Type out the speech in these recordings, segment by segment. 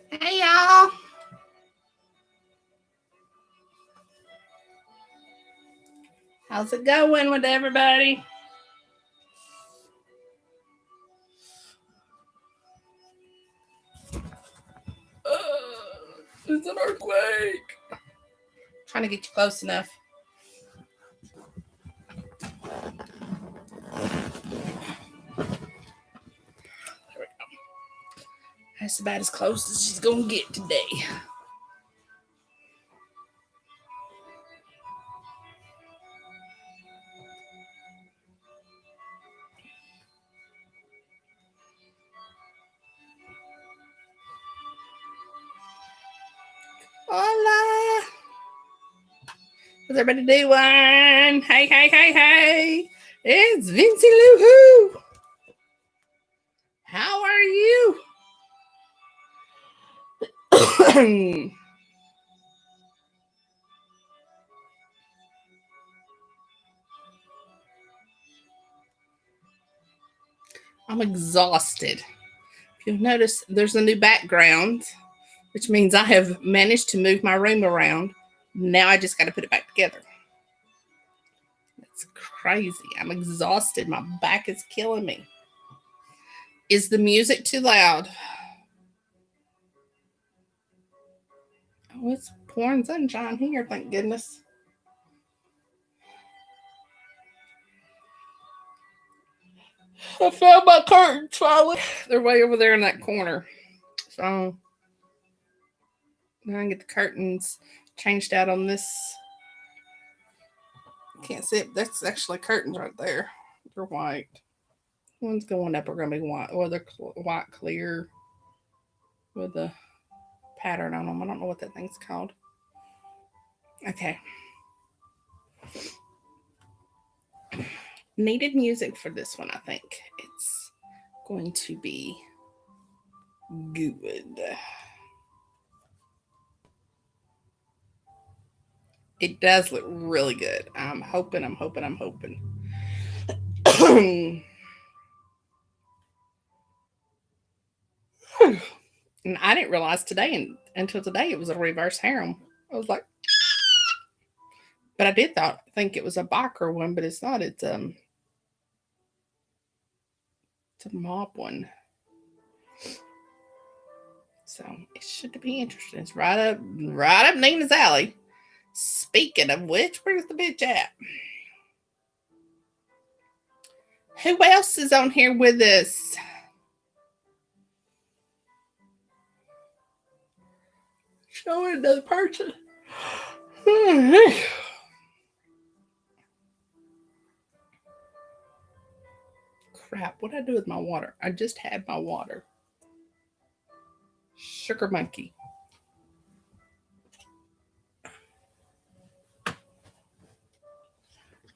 Hey, y'all. How's it going with everybody? It's an earthquake. Trying to get you close enough. There we go. That's about as close as she's gonna get today. Hola. What's everybody doing? Hey, hey, hey, hey. It's Vincy Lou Who. How are you? I'm exhausted. If you'll notice, there's a new background, which means I have managed to move my room around. Now I just got to put it back together. That's crazy. I'm exhausted. My back is killing me. Is the music too loud? Oh, it's pouring sunshine here, thank goodness. I found my curtains finally. They're way over there in that corner. So now I can get the curtains changed out on this. Can't see it. That's actually curtains right there. They're white. One's going up are going to be white. Well, they're white clear with a pattern on them. I don't know what that thing's called. Okay. Needed music for this one, I think. It's going to be good. It does look really good. I'm hoping. And I didn't realize until today it was a reverse harem. I was like, but I did think it was a biker one, but it's not. It's a mob one. So it should be interesting. It's right up Nina's alley. Speaking of which, where's the bitch at? Who else is on here with us? Show another person. Crap, what did I do with my water? I just had my water. Sugar monkey.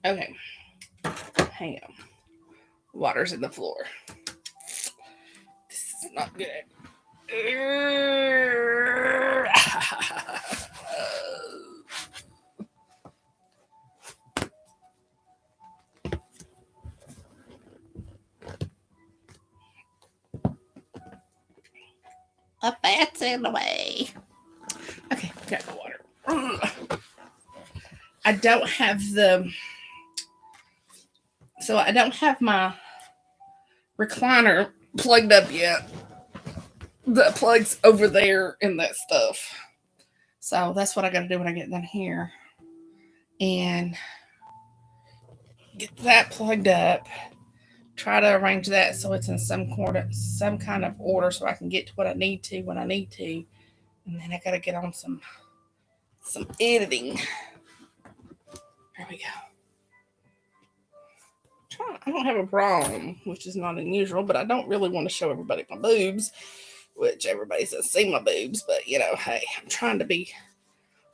Okay. Hang on. Water's in the floor. This is not good. A bat's in the way. Okay, got the water. I don't have my recliner plugged up yet. The plug's over there in that stuff. So that's what I got to do when I get done here. And get that plugged up. Try to arrange that so it's in some kind of order so I can get to what I need to when I need to. And then I got to get on some editing. There we go. I don't have a problem, which is not unusual, but I don't really want to show everybody my boobs, which everybody says see my boobs, but hey, I'm trying to be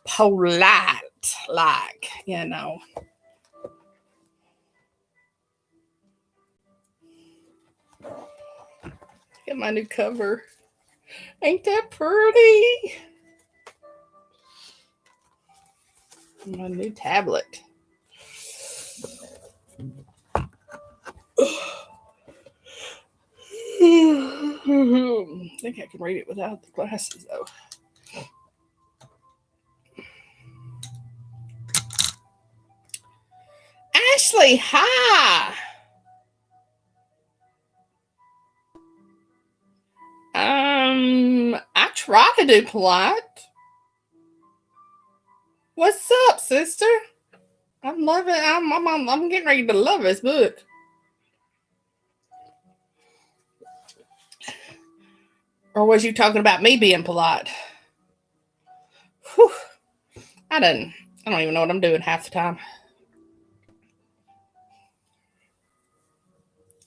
polite, Get my new cover. Ain't that pretty? My new tablet. I think I can read it without the glasses, though. Ashley, hi. I try to do polite. What's up, sister? I'm loving. I'm getting ready to love this book. Or was you talking about me being polite? Whew. I don't even know what I'm doing half the time.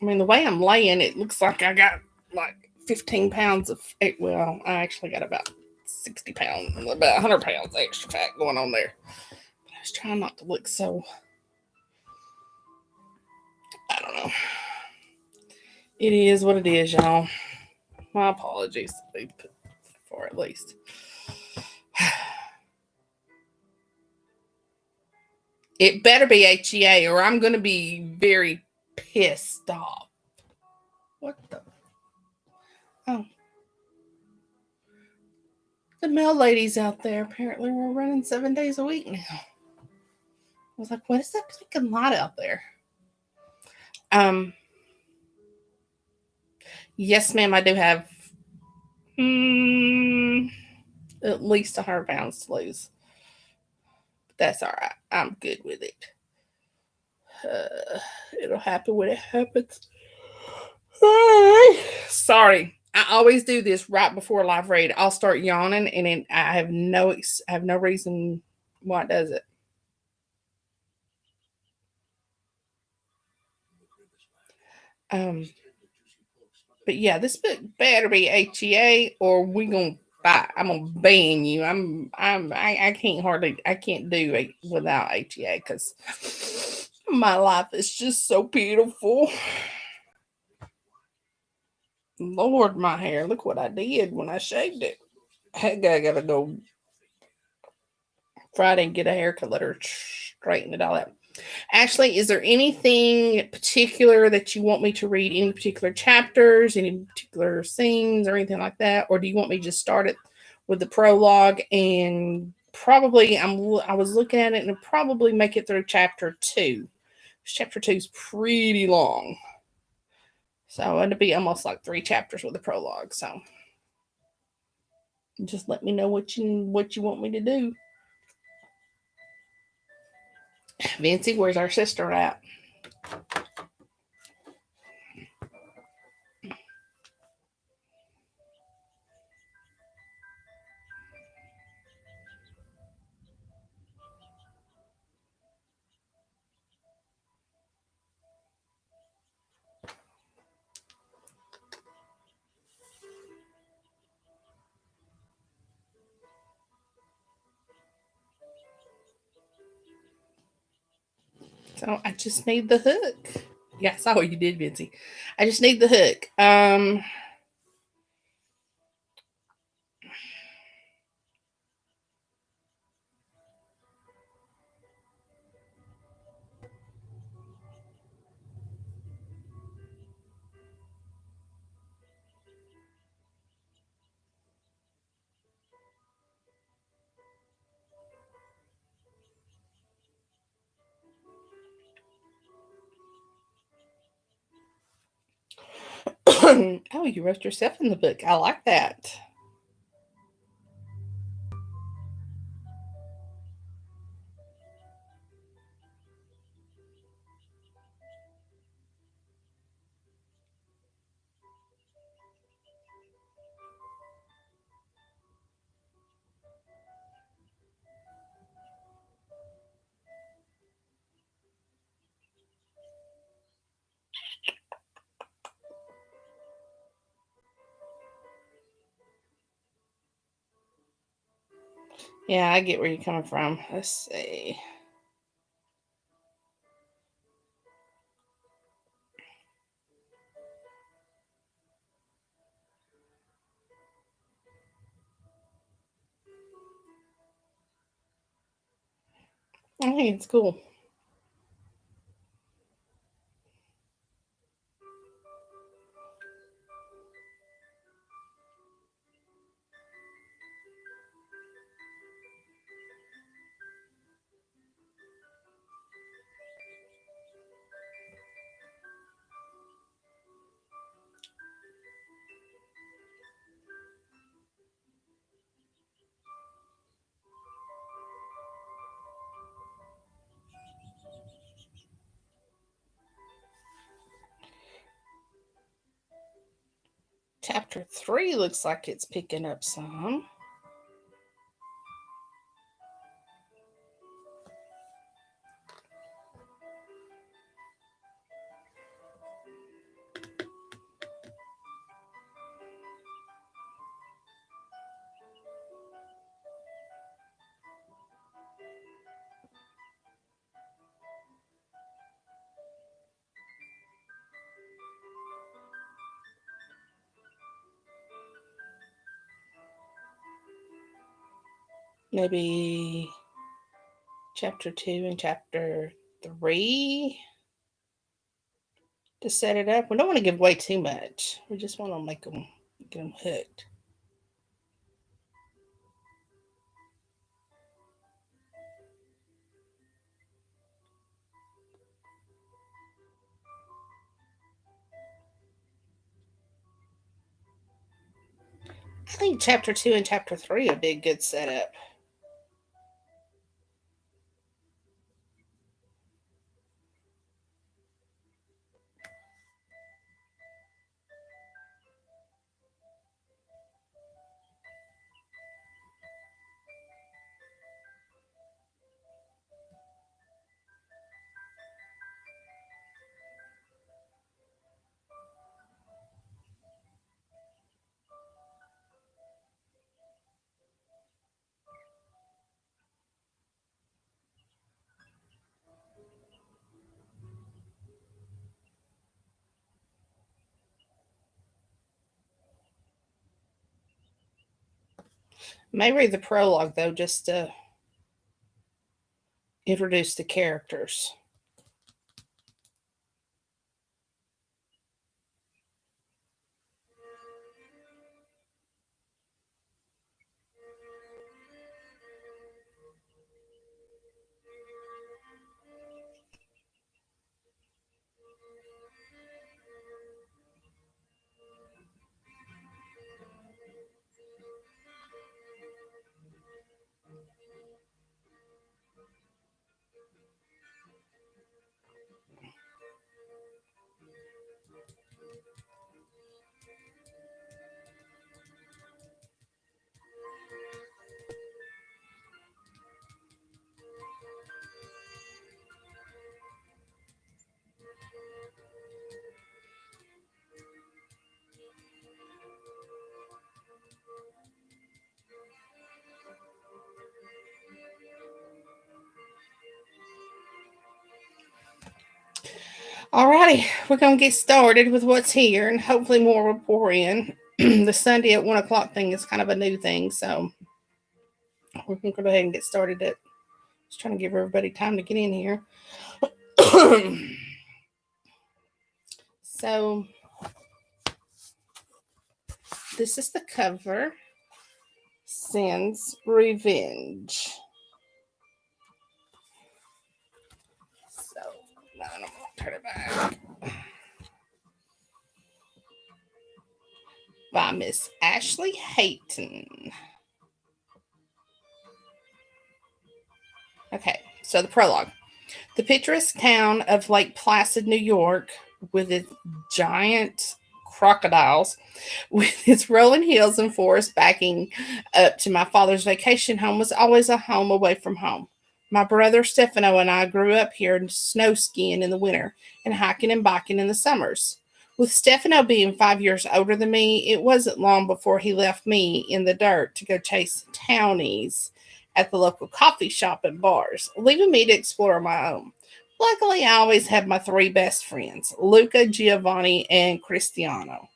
I mean, the way I'm laying, it looks like I got like 15 pounds of, well, I actually got about 60 pounds, about 100 pounds extra fat going on there. But I was trying not to look so, I don't know. It is what it is, y'all. My apologies for at least. It better be HEA or I'm going to be very pissed off. What the? Oh. The mail ladies out there apparently were running 7 days a week now. I was like, what is that blinking lot out there? Yes, ma'am, I do have at least 100 pounds to lose. But that's all right. I'm good with it. It'll happen when it happens. Sorry. I always do this right before live read. I'll start yawning, and then I have no reason why it does it. But yeah, this book better be HEA, or we gonna fight. I'm gonna ban you. I can't do it without HEA because my life is just so beautiful. Lord, my hair. Look what I did when I shaved it. I gotta go Friday and get a haircut, let her straighten it all out. Ashley, is there anything particular that you want me to read? Any particular chapters, any particular scenes, or anything like that? Or do you want me to just start it with the prologue and probably I was looking at it and probably make it through chapter 2. Chapter 2 is pretty long. So it'll be almost like 3 chapters with the prologue. So just let me know what you want me to do. Vincy, where's our sister at? So I just need the hook. Yeah, I saw what you did, Vincy. I just need the hook. Oh, you wrote yourself in the book. I like that. Yeah, I get where you're coming from. Let's see. I think it's cool. Chapter 3 looks like it's picking up some. Maybe chapter 2 and chapter 3 to set it up. We don't want to give away too much. We just want to get them hooked. I think chapter 2 and chapter 3 would be a good setup. May read the prologue though, just to introduce the characters. Alrighty, we're gonna get started with what's here, and hopefully more will pour in. The Sunday at 1 o'clock thing is kind of a new thing, so we're gonna go ahead and get started. Just trying to give everybody time to get in here. So this is the cover. Sin's Revenge. So now I'm gonna turn it back. By Miss Ashley Hayton. Okay, so the prologue. The picturesque town of Lake Placid, New York, with its giant crocodiles, with its rolling hills and forests backing up to my father's vacation home, was always a home away from home. My brother Stefano and I grew up here snow skiing in the winter and hiking and biking in the summers. With Stefano being 5 years older than me, it wasn't long before he left me in the dirt to go chase townies at the local coffee shop and bars, leaving me to explore on my own. Luckily, I always had my three best friends, Luca, Giovanni, and Cristiano,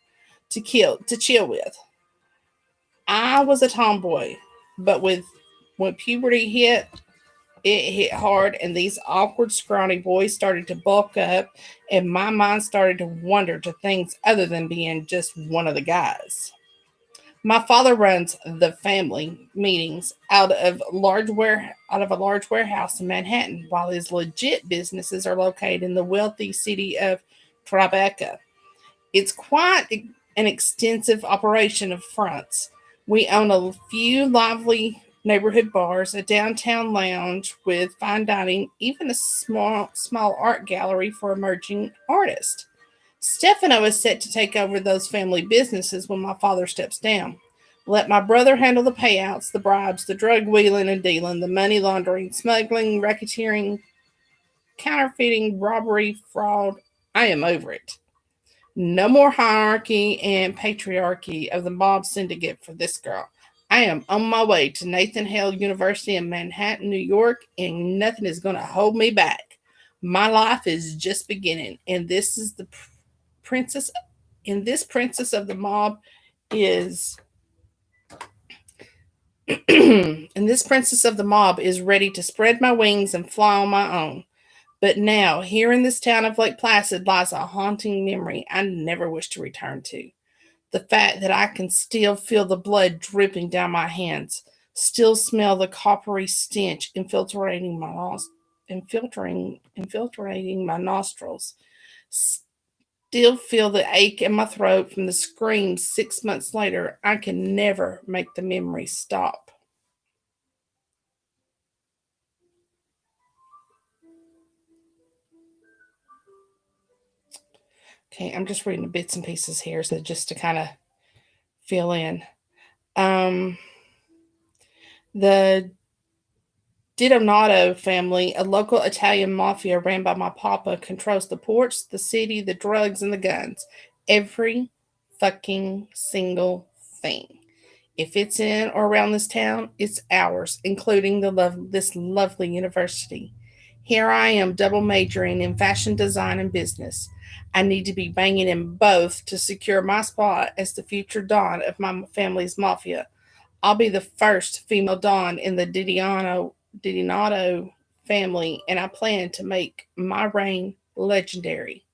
to chill with. I was a tomboy, but when puberty hit, it hit hard, and these awkward, scrawny boys started to bulk up, and my mind started to wander to things other than being just one of the guys. My father runs the family meetings out of a large warehouse in Manhattan, while his legit businesses are located in the wealthy city of Tribeca. It's quite an extensive operation of fronts. We own a few lively neighborhood bars, a downtown lounge with fine dining, even a small art gallery for emerging artists. Stefano is set to take over those family businesses when my father steps down. Let my brother handle the payouts, the bribes, the drug wheeling and dealing, the money laundering, smuggling, racketeering, counterfeiting, robbery, fraud. I am over it. No more hierarchy and patriarchy of the mob syndicate for this girl. I am on my way to Nathan Hale University in Manhattan, New York, and nothing is going to hold me back. My life is just beginning, and this is the princess. And this princess of the mob is, and this princess of the mob is ready to spread my wings and fly on my own. But now, here in this town of Lake Placid lies a haunting memory I never wish to return to. The fact that I can still feel the blood dripping down my hands, still smell the coppery stench infiltrating my nostrils, still feel the ache in my throat from the screams 6 months later. I can never make the memory stop. Okay, I'm just reading the bits and pieces here, so just to kind of fill in. Um, the Donato family, a local Italian mafia ran by my papa, controls the ports, the city, the drugs, and the guns. Every fucking single thing. If it's in or around this town, it's ours, including this lovely university. Here I am, double majoring in fashion design and business. I need to be banging in both to secure my spot as the future Don of my family's mafia. I'll be the first female Don in the Didinato family, and I plan to make my reign legendary.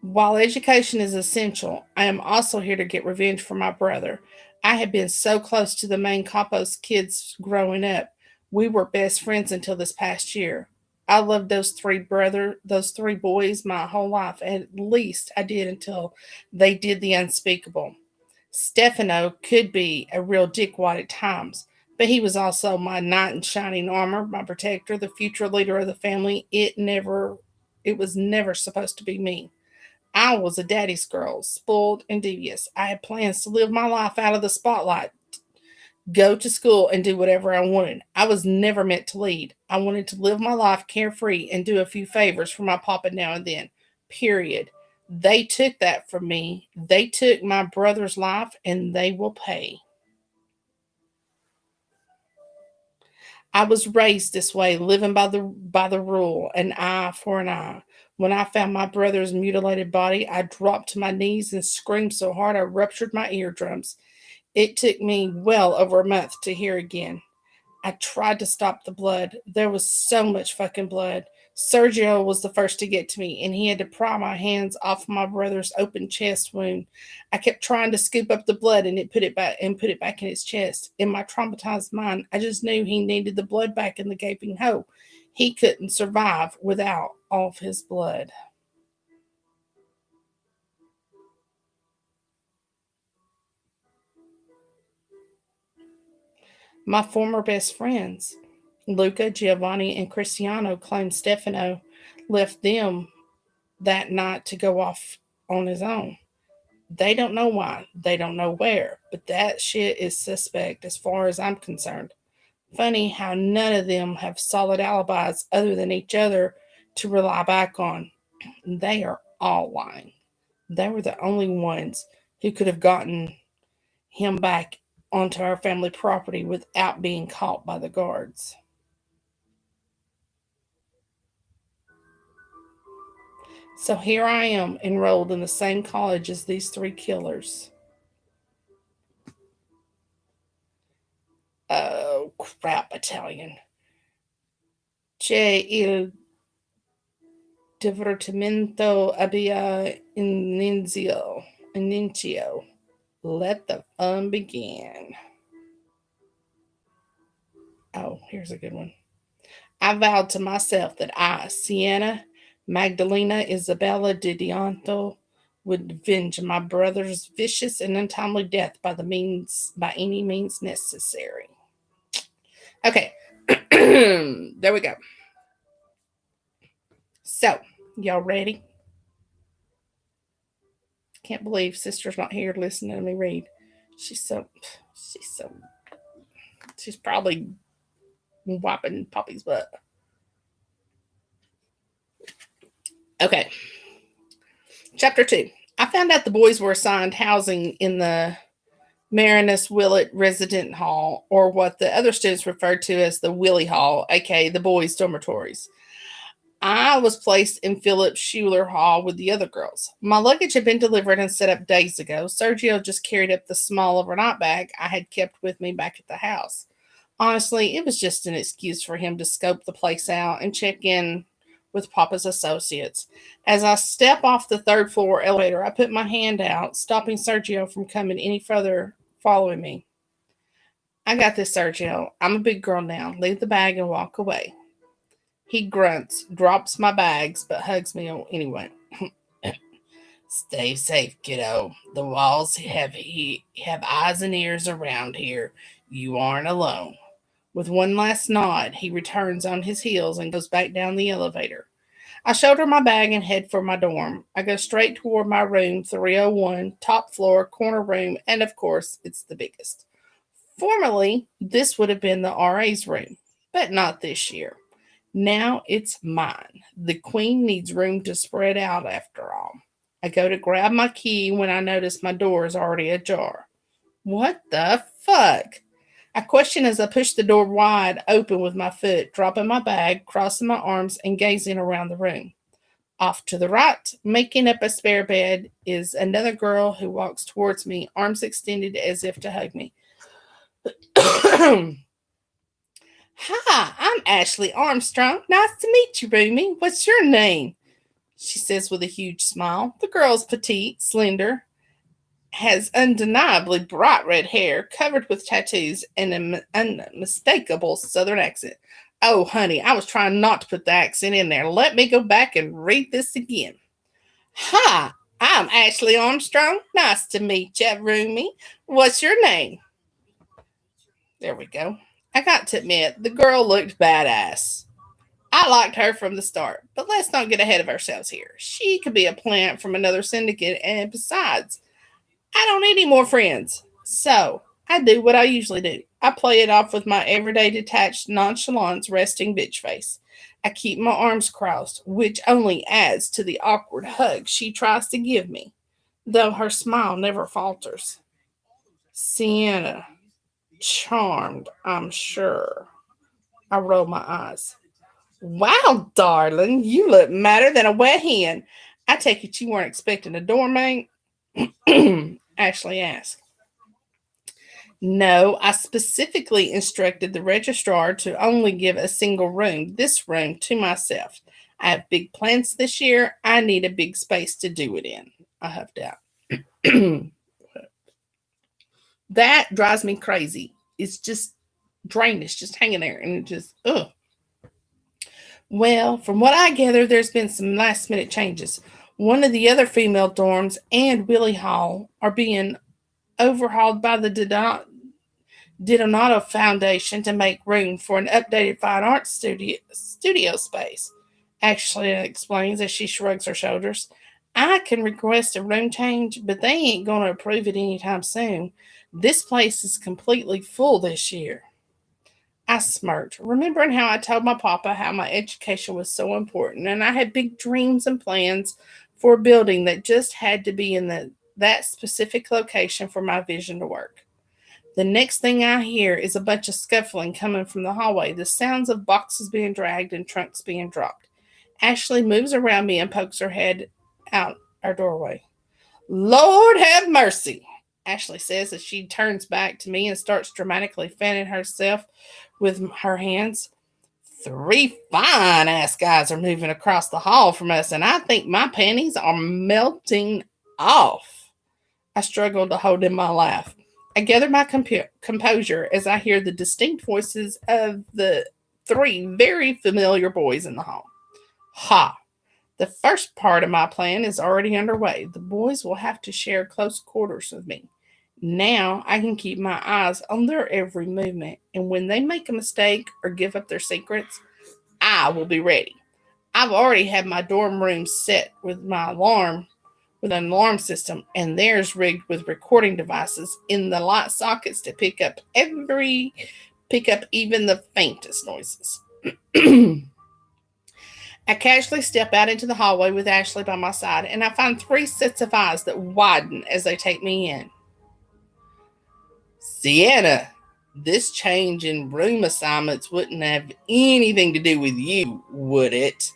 While education is essential, I am also here to get revenge for my brother. I had been so close to the main capo's kids growing up. We were best friends until this past year. I loved those three boys my whole life. At least I did until they did the unspeakable. Stefano could be a real dickwad at times, but he was also my knight in shining armor, my protector, the future leader of the family. It was never supposed to be me. I was a daddy's girl, spoiled and devious. I had plans to live my life out of the spotlight, go to school, and do whatever I wanted. I was never meant to lead. I wanted to live my life carefree and do a few favors for my papa now and then. Period. They took that from me. They took my brother's life, and they will pay. I was raised this way, living by the rule, an eye for an eye. When I found my brother's mutilated body, I dropped to my knees and screamed so hard I ruptured my eardrums. It took me well over a month to hear again. I tried to stop the blood. There was so much fucking blood. Sergio was the first to get to me, and he had to pry my hands off my brother's open chest wound. I kept trying to scoop up the blood and put it back in his chest. In my traumatized mind, I just knew he needed the blood back in the gaping hole. He couldn't survive without all of his blood. My former best friends, Luca, Giovanni, and Cristiano, claimed Stefano left them that night to go off on his own. They don't know why, they don't know where, but that shit is suspect as far as I'm concerned. Funny how none of them have solid alibis other than each other to rely back on. They are all lying. They were the only ones who could have gotten him back onto our family property without being caught by the guards. So here I am, enrolled in the same college as these three killers. Oh, crap, Italian. C'è il divertimento abbia inizio. Let the fun begin. Oh, here's a good one. I vowed to myself that I, Sienna Magdalena Isabella de Dianto, would avenge my brother's vicious and untimely death by any means necessary. Okay, there we go. So, y'all ready? can't believe sister's not here listening to me read. She's so, she's probably wiping Poppy's butt. Okay. Chapter 2. I found out the boys were assigned housing in the Marinus Willett Resident Hall, or what the other students referred to as the Willie Hall, aka the boys' dormitories. I was placed in Philip Schuler Hall with the other girls. My luggage had been delivered and set up days ago. Sergio just carried up the small overnight bag I had kept with me back at the house. Honestly, it was just an excuse for him to scope the place out and check in with Papa's associates. As I step off the third floor elevator, I put my hand out, stopping Sergio from coming any further following me. I got this, Sergio. I'm a big girl now. Leave the bag and walk away. He grunts, drops my bags, but hugs me anyway. Stay safe, kiddo. The walls have eyes and ears around here. You aren't alone. With one last nod, he returns on his heels and goes back down the elevator. I shoulder my bag and head for my dorm. I go straight toward my room, 301, top floor, corner room, and of course, it's the biggest. Formerly, this would have been the RA's room, but not this year. Now it's mine. The queen needs room to spread out after all. I go to grab my key when I notice my door is already ajar. What the fuck? I question as I push the door wide open with my foot, dropping my bag, crossing my arms, and gazing around the room. Off to the right, making up a spare bed, is another girl who walks towards me, arms extended as if to hug me. Hi, I'm Ashley Armstrong. Nice to meet you, Roomie. What's your name? She says with a huge smile. The girl's petite, slender, has undeniably bright red hair, covered with tattoos, and an unmistakable southern accent. Oh, honey, I was trying not to put the accent in there. Let me go back and read this again. Hi, I'm Ashley Armstrong. Nice to meet you, Roomie. What's your name? There we go. I got to admit, the girl looked badass. I liked her from the start, but let's not get ahead of ourselves here. She could be a plant from another syndicate, and besides, I don't need any more friends. So, I do what I usually do. I play it off with my everyday detached nonchalance resting bitch face. I keep my arms crossed, which only adds to the awkward hug she tries to give me, though her smile never falters. Sienna. Charmed, I'm sure. I roll my eyes. Wow, darling, you look madder than a wet hen. I take it you weren't expecting a doormate? Ashley asked. No, I specifically instructed the registrar to only give a single room, this room, to myself. I have big plans this year. I need a big space to do it in. I huffed out. That drives me crazy. It's just drainage, just hanging there, and it just, ugh. Well, from what I gather, there's been some last minute changes. One of the other female dorms and Willie Hall are being overhauled by the Didonato Foundation to make room for an updated fine arts studio space. Ashley explains as she shrugs her shoulders. I can request a room change, but they ain't going to approve it anytime soon. This place is completely full this year. I smirked, remembering how I told my papa how my education was so important, and I had big dreams and plans for a building that just had to be in that specific location for my vision to work. The next thing I hear is a bunch of scuffling coming from the hallway, the sounds of boxes being dragged and trunks being dropped. Ashley moves around me and pokes her head out our doorway. Lord have mercy, Ashley says as she turns back to me and starts dramatically fanning herself with her hands. 3 fine ass guys are moving across the hall from us, and I think my panties are melting off. I struggle to hold in my laugh. I gather my composure as I hear the distinct voices of the 3 very familiar boys in the hall. Ha! The first part of my plan is already underway. The boys will have to share close quarters with me. Now I can keep my eyes on their every movement, and when they make a mistake or give up their secrets, I will be ready. I've already had my dorm room set with my alarm with an alarm system, and theirs rigged with recording devices in the light sockets to pick up even the faintest noises. I casually step out into the hallway with Ashley by my side, and I find three sets of eyes that widen as they take me in. Sienna, this change in room assignments wouldn't have anything to do with you, would it?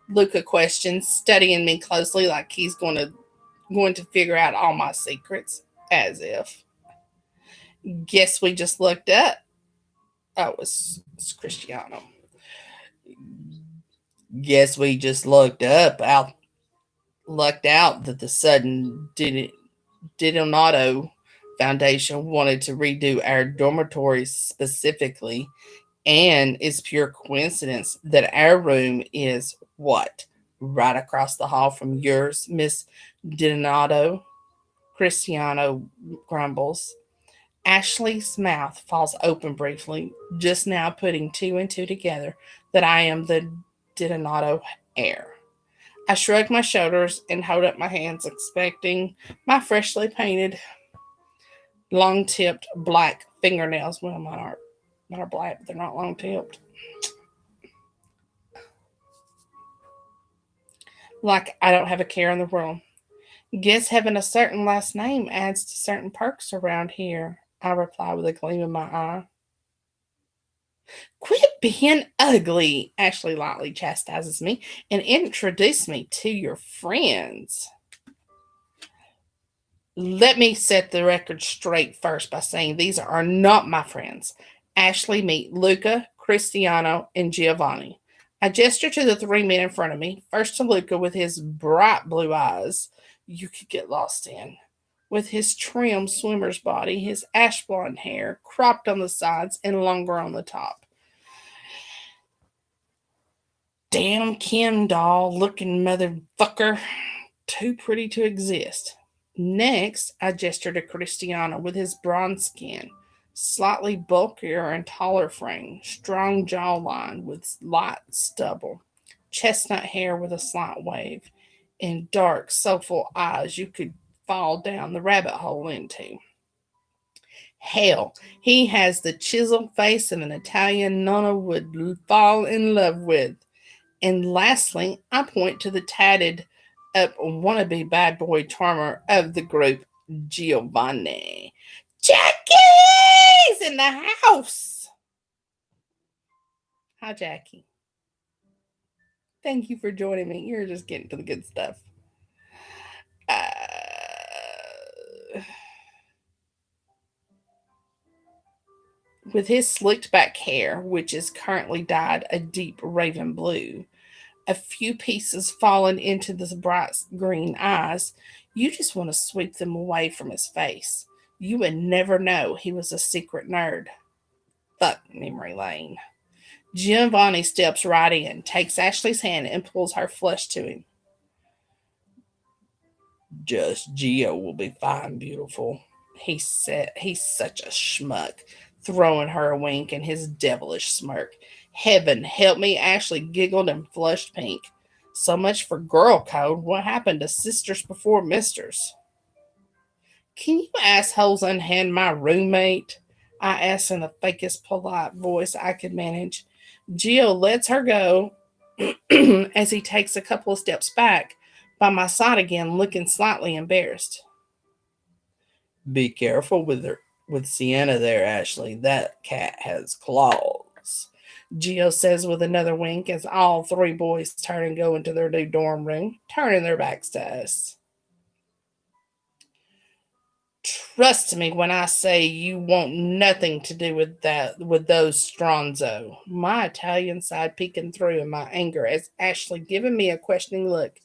Luca questions, studying me closely like he's going to figure out all my secrets. As if. Guess we just looked up. Oh, it's Cristiano. Guess we just lucked out that the sudden Didonado Foundation wanted to redo our dormitories specifically, and it's pure coincidence that our room is what? Right across the hall from yours, Miss Didonado. Cristiano grumbles. Ashley's mouth falls open briefly, just now putting two and two together that I am the Didonado heir. I shrug my shoulders and hold up my hands, expecting my freshly painted, long tipped black fingernails. Well, mine are black, but they're not long tipped. Like I don't have a care in the world. Guess having a certain last name adds to certain perks around here, I reply with a gleam in my eye. Quit being ugly, Ashley lightly chastises me, and introduce me to your friends. Let me set the record straight first by saying these are not my friends. Ashley, meet Luca, Cristiano, and Giovanni. I gesture to the three men in front of me, first to Luca with his bright blue eyes you could get lost in, with his trim swimmer's body, his ash blonde hair cropped on the sides and longer on the top. Damn Ken doll looking motherfucker. Too pretty to exist. Next, I gesture to Cristiano with his bronze skin, slightly bulkier and taller frame, strong jawline with light stubble, chestnut hair with a slight wave, and dark, soulful eyes you could fall down the rabbit hole into. Hell, he has the chiseled face of an Italian nonna would fall in love with. And lastly, I point to the tatted up wannabe bad boy charmer of the group, Giovanni. Jackie's in the house. Hi, Jackie. Thank you for joining me. You're just getting to the good stuff. With his slicked back hair, which is currently dyed a deep raven blue, a few pieces fallen into the bright green eyes, you just want to sweep them away from his face. You would never know he was a secret nerd. Fuck memory lane. Giovanni steps right in, takes Ashley's hand, and pulls her flush to him. Just Gio will be fine, beautiful. He said he's such a schmuck, throwing her a wink in his devilish smirk. Heaven help me, Ashley giggled and flushed pink. So much for girl code. What happened to sisters before misters? Can you assholes unhand my roommate? I asked in the fakest polite voice I could manage. Gio lets her go as he takes a couple of steps back by my side again, looking slightly embarrassed. Be careful with Sienna there, Ashley. That cat has claws. Gio says with another wink as all three boys turn and go into their new dorm room, turning their backs to us. Trust me when I say you want nothing to do with those Stronzo. My Italian side peeking through in my anger as Ashley giving me a questioning look.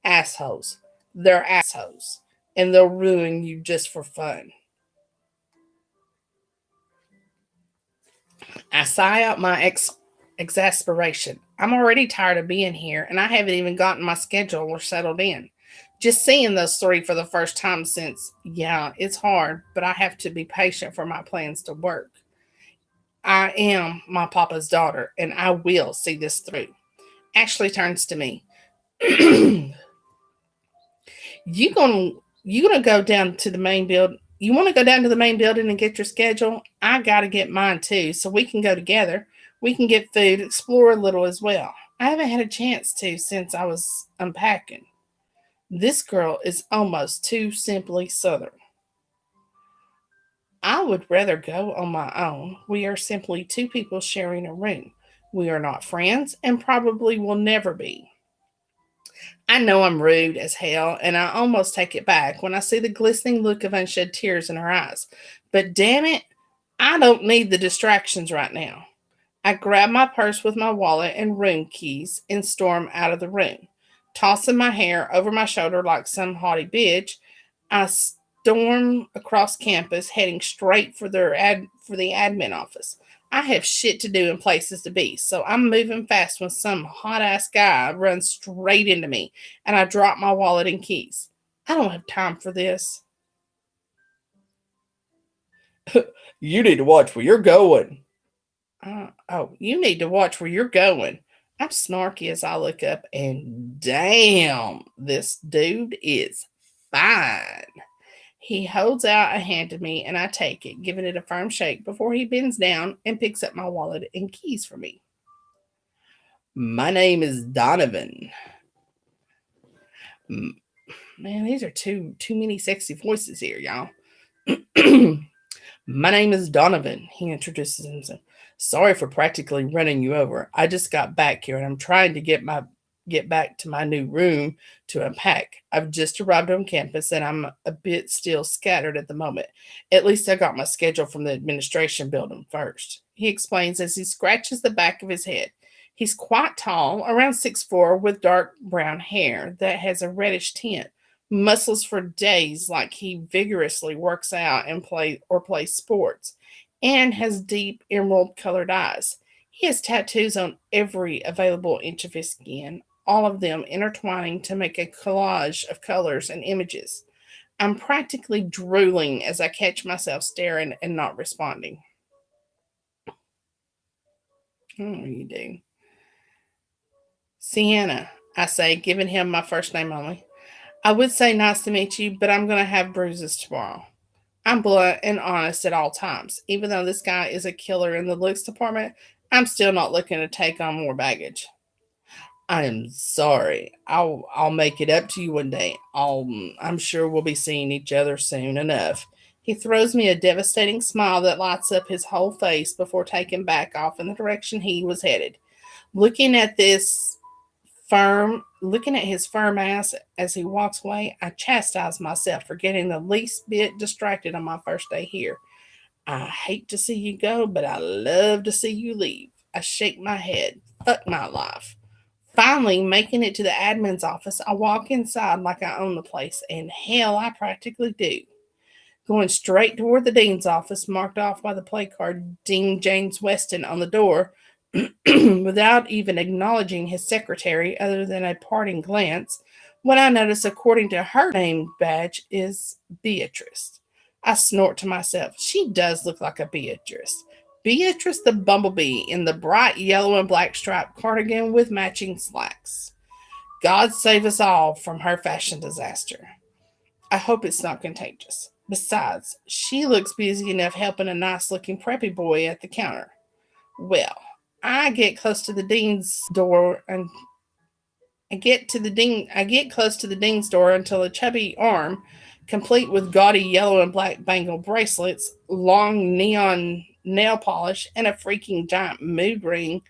Assholes. They're assholes. And they'll ruin you just for fun. I sigh out my exasperation. I'm already tired of being here, and I haven't even gotten my schedule or settled in. Just seeing those three for the first time since, yeah, it's hard, but I have to be patient for my plans to work. I am my papa's daughter, and I will see this through. Ashley turns to me. You gonna you gonna go down to the main build? You want to go down to the main building and get your schedule? I gotta get mine too, so we can go together. We can get food, explore a little as well. I haven't had a chance to since I was unpacking. This girl is almost too simply southern. I would rather go on my own. We are simply two people sharing a room. We are not friends and probably will never be. I know I'm rude as hell, and I almost take it back when I see the glistening look of unshed tears in her eyes. But damn it, I don't need the distractions right now. I grab my purse with my wallet and room keys and storm out of the room. Tossing my hair over my shoulder like some haughty bitch, I storm across campus, heading straight for for the admin office. I have shit to do and places to be, so I'm moving fast when some hot ass guy runs straight into me, and I drop my wallet and keys. I don't have time for this. You need to watch where you're going. Oh, you need to watch where you're going. I'm snarky as I look up, and damn, this dude is fine. He holds out a hand to me, and I take it, giving it a firm shake before he bends down and picks up my wallet and keys for me. My name is Donovan. Man, these are too many sexy voices here, y'all. My name is Donovan, he introduces himself. Sorry for practically running you over. I just got back here and I'm trying to get back to my new room to unpack. I've just arrived on campus and I'm a bit still scattered at the moment. At least I got my schedule from the administration building first. He explains as he scratches the back of his head. He's quite tall, around 6'4", with dark brown hair that has a reddish tint, muscles for days like he vigorously works out and plays sports, and has deep emerald colored eyes. He has tattoos on every available inch of his skin, all of them intertwining to make a collage of colors and images. I'm practically drooling as I catch myself staring and not responding. Oh, you do. Sienna, I say, giving him my first name only. I would say nice to meet you, but I'm going to have bruises tomorrow. I'm blunt and honest at all times. Even though this guy is a killer in the looks department, I'm still not looking to take on more baggage. I am sorry. I'll make it up to you one day. I'm sure we'll be seeing each other soon enough. He throws me a devastating smile that lights up his whole face before taking back off in the direction he was headed. Looking at this looking at his firm ass as he walks away, I chastise myself for getting the least bit distracted on my first day here. I hate to see you go, but I love to see you leave. I shake my head. Fuck my life. Finally, making it to the admin's office, I walk inside like I own the place, and hell, I practically do. Going straight toward the dean's office, marked off by the play card Dean James Weston on the door, without even acknowledging his secretary other than a parting glance, when I notice, according to her name badge, is Beatrice. I snort to myself. She does look like a Beatrice. Beatrice the Bumblebee in the bright yellow and black striped cardigan with matching slacks. God save us all from her fashion disaster. I hope it's not contagious. Besides, she looks busy enough helping a nice looking preppy boy at the counter. Well, I get close to the dean's door and I get close to the dean's door until a chubby arm, complete with gaudy yellow and black bangle bracelets, long neon nail polish, and a freaking giant mood ring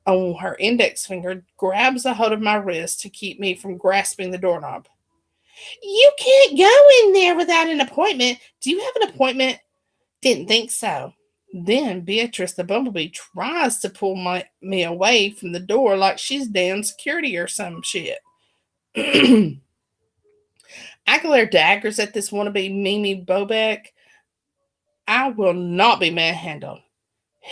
on her index finger, grabs a hold of my wrist to keep me from grasping the doorknob. You can't go in there without an appointment. Do you have an appointment? Didn't think so. Then Beatrice the Bumblebee tries to pull me away from the door like she's damn security or some shit. I glare daggers at this wannabe Mimi Bobek. I will not be manhandled.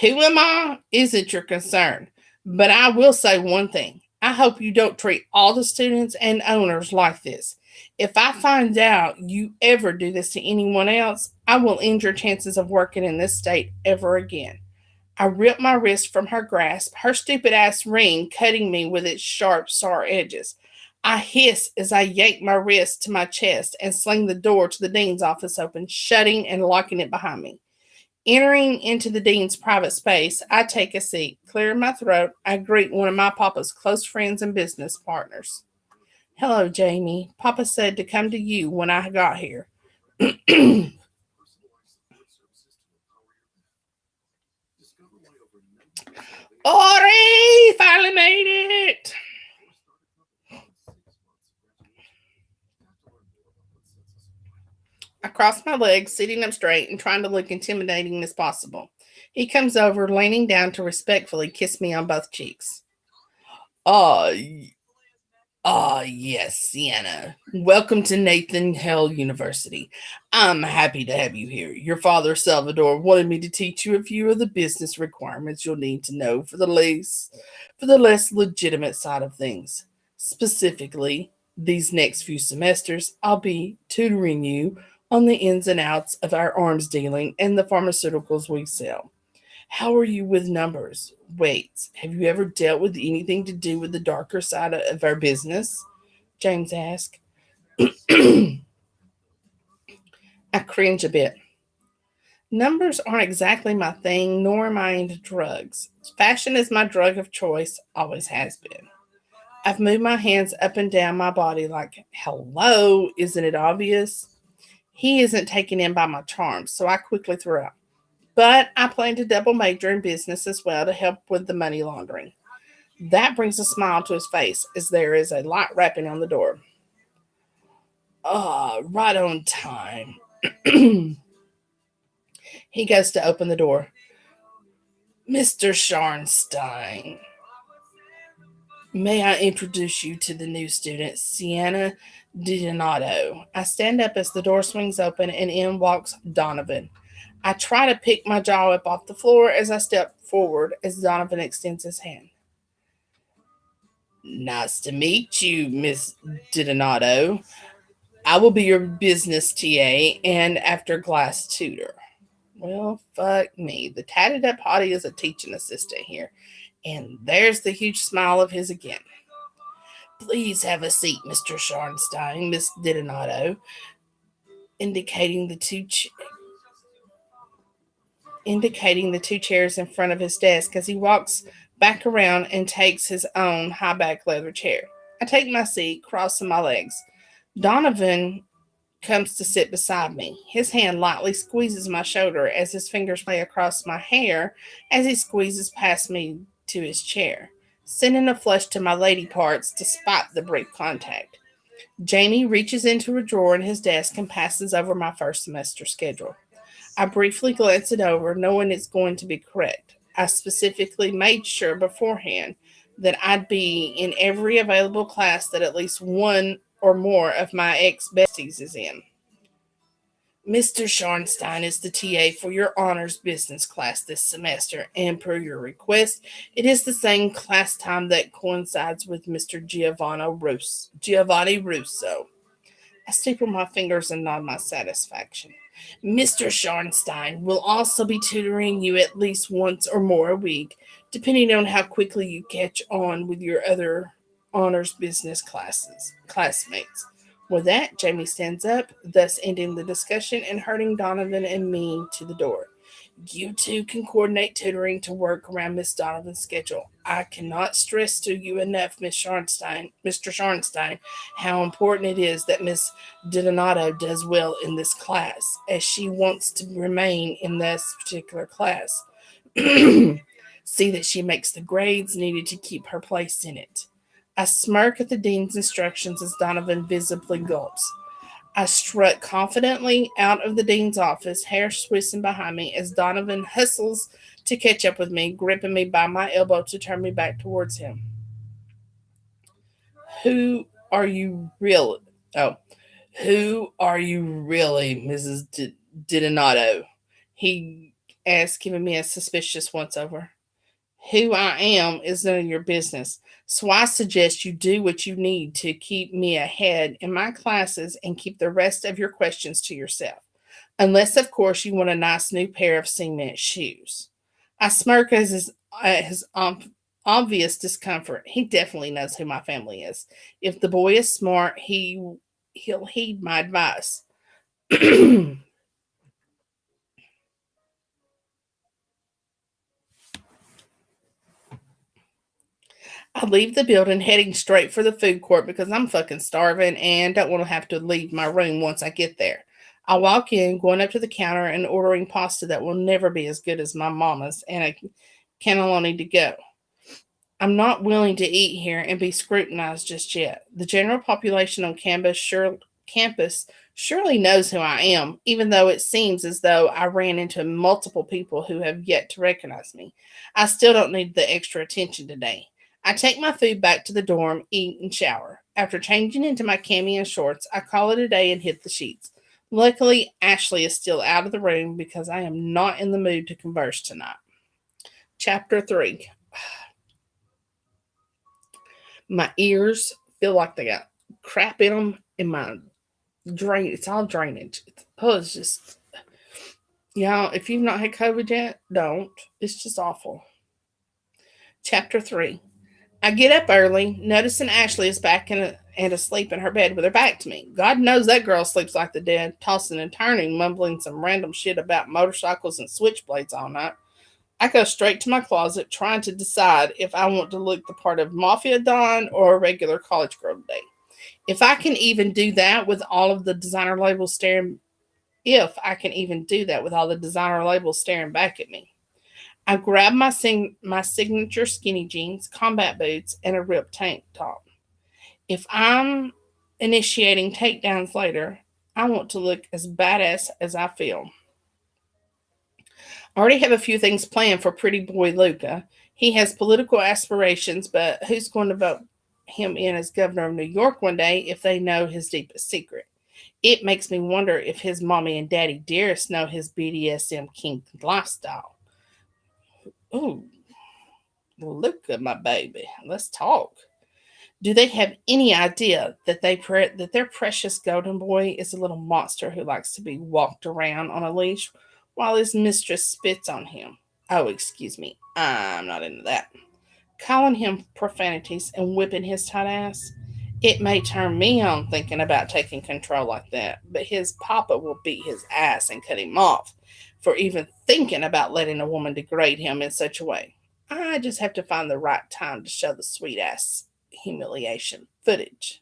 Who am I isn't your concern. But I will say one thing. I hope you don't treat all the students and owners like this. If I find out you ever do this to anyone else, I will end your chances of working in this state ever again. I rip my wrist from her grasp, her stupid ass ring cutting me with its sharp, sore edges. I hiss as I yank my wrist to my chest and sling the door to the dean's office open, shutting and locking it behind me. Entering into the dean's private space, I take a seat. Clearing my throat, I greet one of my papa's close friends and business partners. Hello, Jamie. Papa said to come to you when I got here. Ori! Finally made it! I cross my legs, sitting up straight and trying to look intimidating as possible. He comes over, leaning down to respectfully kiss me on both cheeks. Ah, yes, Sienna. Welcome to Nathan Hale University. I'm happy to have you here. Your father, Salvador, wanted me to teach you a few of the business requirements you'll need to know for the less legitimate side of things. Specifically, these next few semesters, I'll be tutoring you on the ins and outs of our arms dealing and the pharmaceuticals we sell. How are you with numbers? Weights? Have you ever dealt with anything to do with the darker side of our business? James asked. I cringe a bit. Numbers aren't exactly my thing, nor am I into drugs. Fashion is my drug of choice, always has been. I've moved my hands up and down my body like, hello, isn't it obvious? He isn't taken in by my charms, so I quickly threw out. But I plan to double major in business as well to help with the money laundering. That brings a smile to his face as there is a light rapping on the door. Ah, right on time. He goes to open the door. Mr. Scharnstein, may I introduce you to the new student, Sienna DiDonato. I stand up as the door swings open and in walks Donovan. I try to pick my jaw up off the floor as I step forward as Donovan extends his hand. Nice to meet you, Miss DiDonato. I will be your business TA and after class tutor. Well, fuck me. The tatted up hottie is a teaching assistant here. And there's the huge smile of his again. Please have a seat, Mr. Scharnstein, Miss DiDonato, indicating the two indicating the two chairs in front of his desk as he walks back around and takes his own high back leather chair. I take my seat, crossing my legs. Donovan comes to sit beside me. His hand lightly squeezes my shoulder as his fingers play across my hair as he squeezes past me to his chair, sending a flush to my lady parts despite the brief contact. Jamie reaches into a drawer in his desk and passes over my first semester schedule. I briefly glance it over, knowing it's going to be correct. I specifically made sure beforehand that I'd be in every available class that at least one or more of my ex besties is in. Mr. Scharnstein is the TA for your honors business class this semester, and per your request, it is the same class time that coincides with Mr. Giovanni Russo. I staple my fingers and nod my satisfaction. Mr. Scharnstein will also be tutoring you at least once or more a week, depending on how quickly you catch on with your other honors business classmates. With that, Jamie stands up, thus ending the discussion and herding Donovan and me to the door. You two can coordinate tutoring to work around Miss Donovan's schedule. I cannot stress to you enough, Mr. Scharnstein, how important it is that Miss DiDonato does well in this class, as she wants to remain in this particular class. See that she makes the grades needed to keep her place in it. I smirk at the dean's instructions as Donovan visibly gulps. I strut confidently out of the dean's office, hair swishing behind me as Donovan hustles to catch up with me, gripping me by my elbow to turn me back towards him. Who are you really? Oh, who are you really, Mrs. DiDonato? He asked, giving me a suspicious once over. Who I am is none of your business, so I suggest you do what you need to keep me ahead in my classes and keep the rest of your questions to yourself. Unless, of course, you want a nice new pair of cement shoes. I smirk as his obvious discomfort. He definitely knows who my family is. If the boy is smart, he'll heed my advice. I leave the building heading straight for the food court because I'm fucking starving and don't want to have to leave my room once I get there. I walk in, going up to the counter and ordering pasta that will never be as good as my mama's and a cannelloni to go. I'm not willing to eat here and be scrutinized just yet. The general population on campus surely knows who I am, even though it seems as though I ran into multiple people who have yet to recognize me. I still don't need the extra attention today. I take my food back to the dorm, eat, and shower. After changing into my cami and shorts, I call it a day and hit the sheets. Luckily, Ashley is still out of the room because I am not in the mood to converse tonight. Chapter 3. My ears feel like they got crap in them, and my drain, it's all drainage. It's just, y'all, if you've not had COVID yet, don't. It's just awful. Chapter 3. I get up early, noticing Ashley is back and asleep in her bed with her back to me. God knows that girl sleeps like the dead, tossing and turning, mumbling some random shit about motorcycles and switchblades all night. I go straight to my closet, trying to decide if I want to look the part of Mafia Don or a regular college girl today. If I can even do that with all of the designer labels staring, if I can even do that with all the designer labels staring back at me. I grab my signature skinny jeans, combat boots, and a ripped tank top. If I'm initiating takedowns later, I want to look as badass as I feel. I already have a few things planned for pretty boy Luca. He has political aspirations, but who's going to vote him in as governor of New York one day if they know his deepest secret? It makes me wonder if his mommy and daddy dearest know his BDSM kink lifestyle. Ooh, Luca, my baby, let's talk. Do they have any idea that that their precious golden boy is a little monster who likes to be walked around on a leash while his mistress spits on him? Oh, excuse me, I'm not into that. Calling him profanities and whipping his tight ass. It may turn me on thinking about taking control like that, but his papa will beat his ass and cut him off for even thinking about letting a woman degrade him in such a way. I just have to find the right time to show the sweet ass humiliation footage.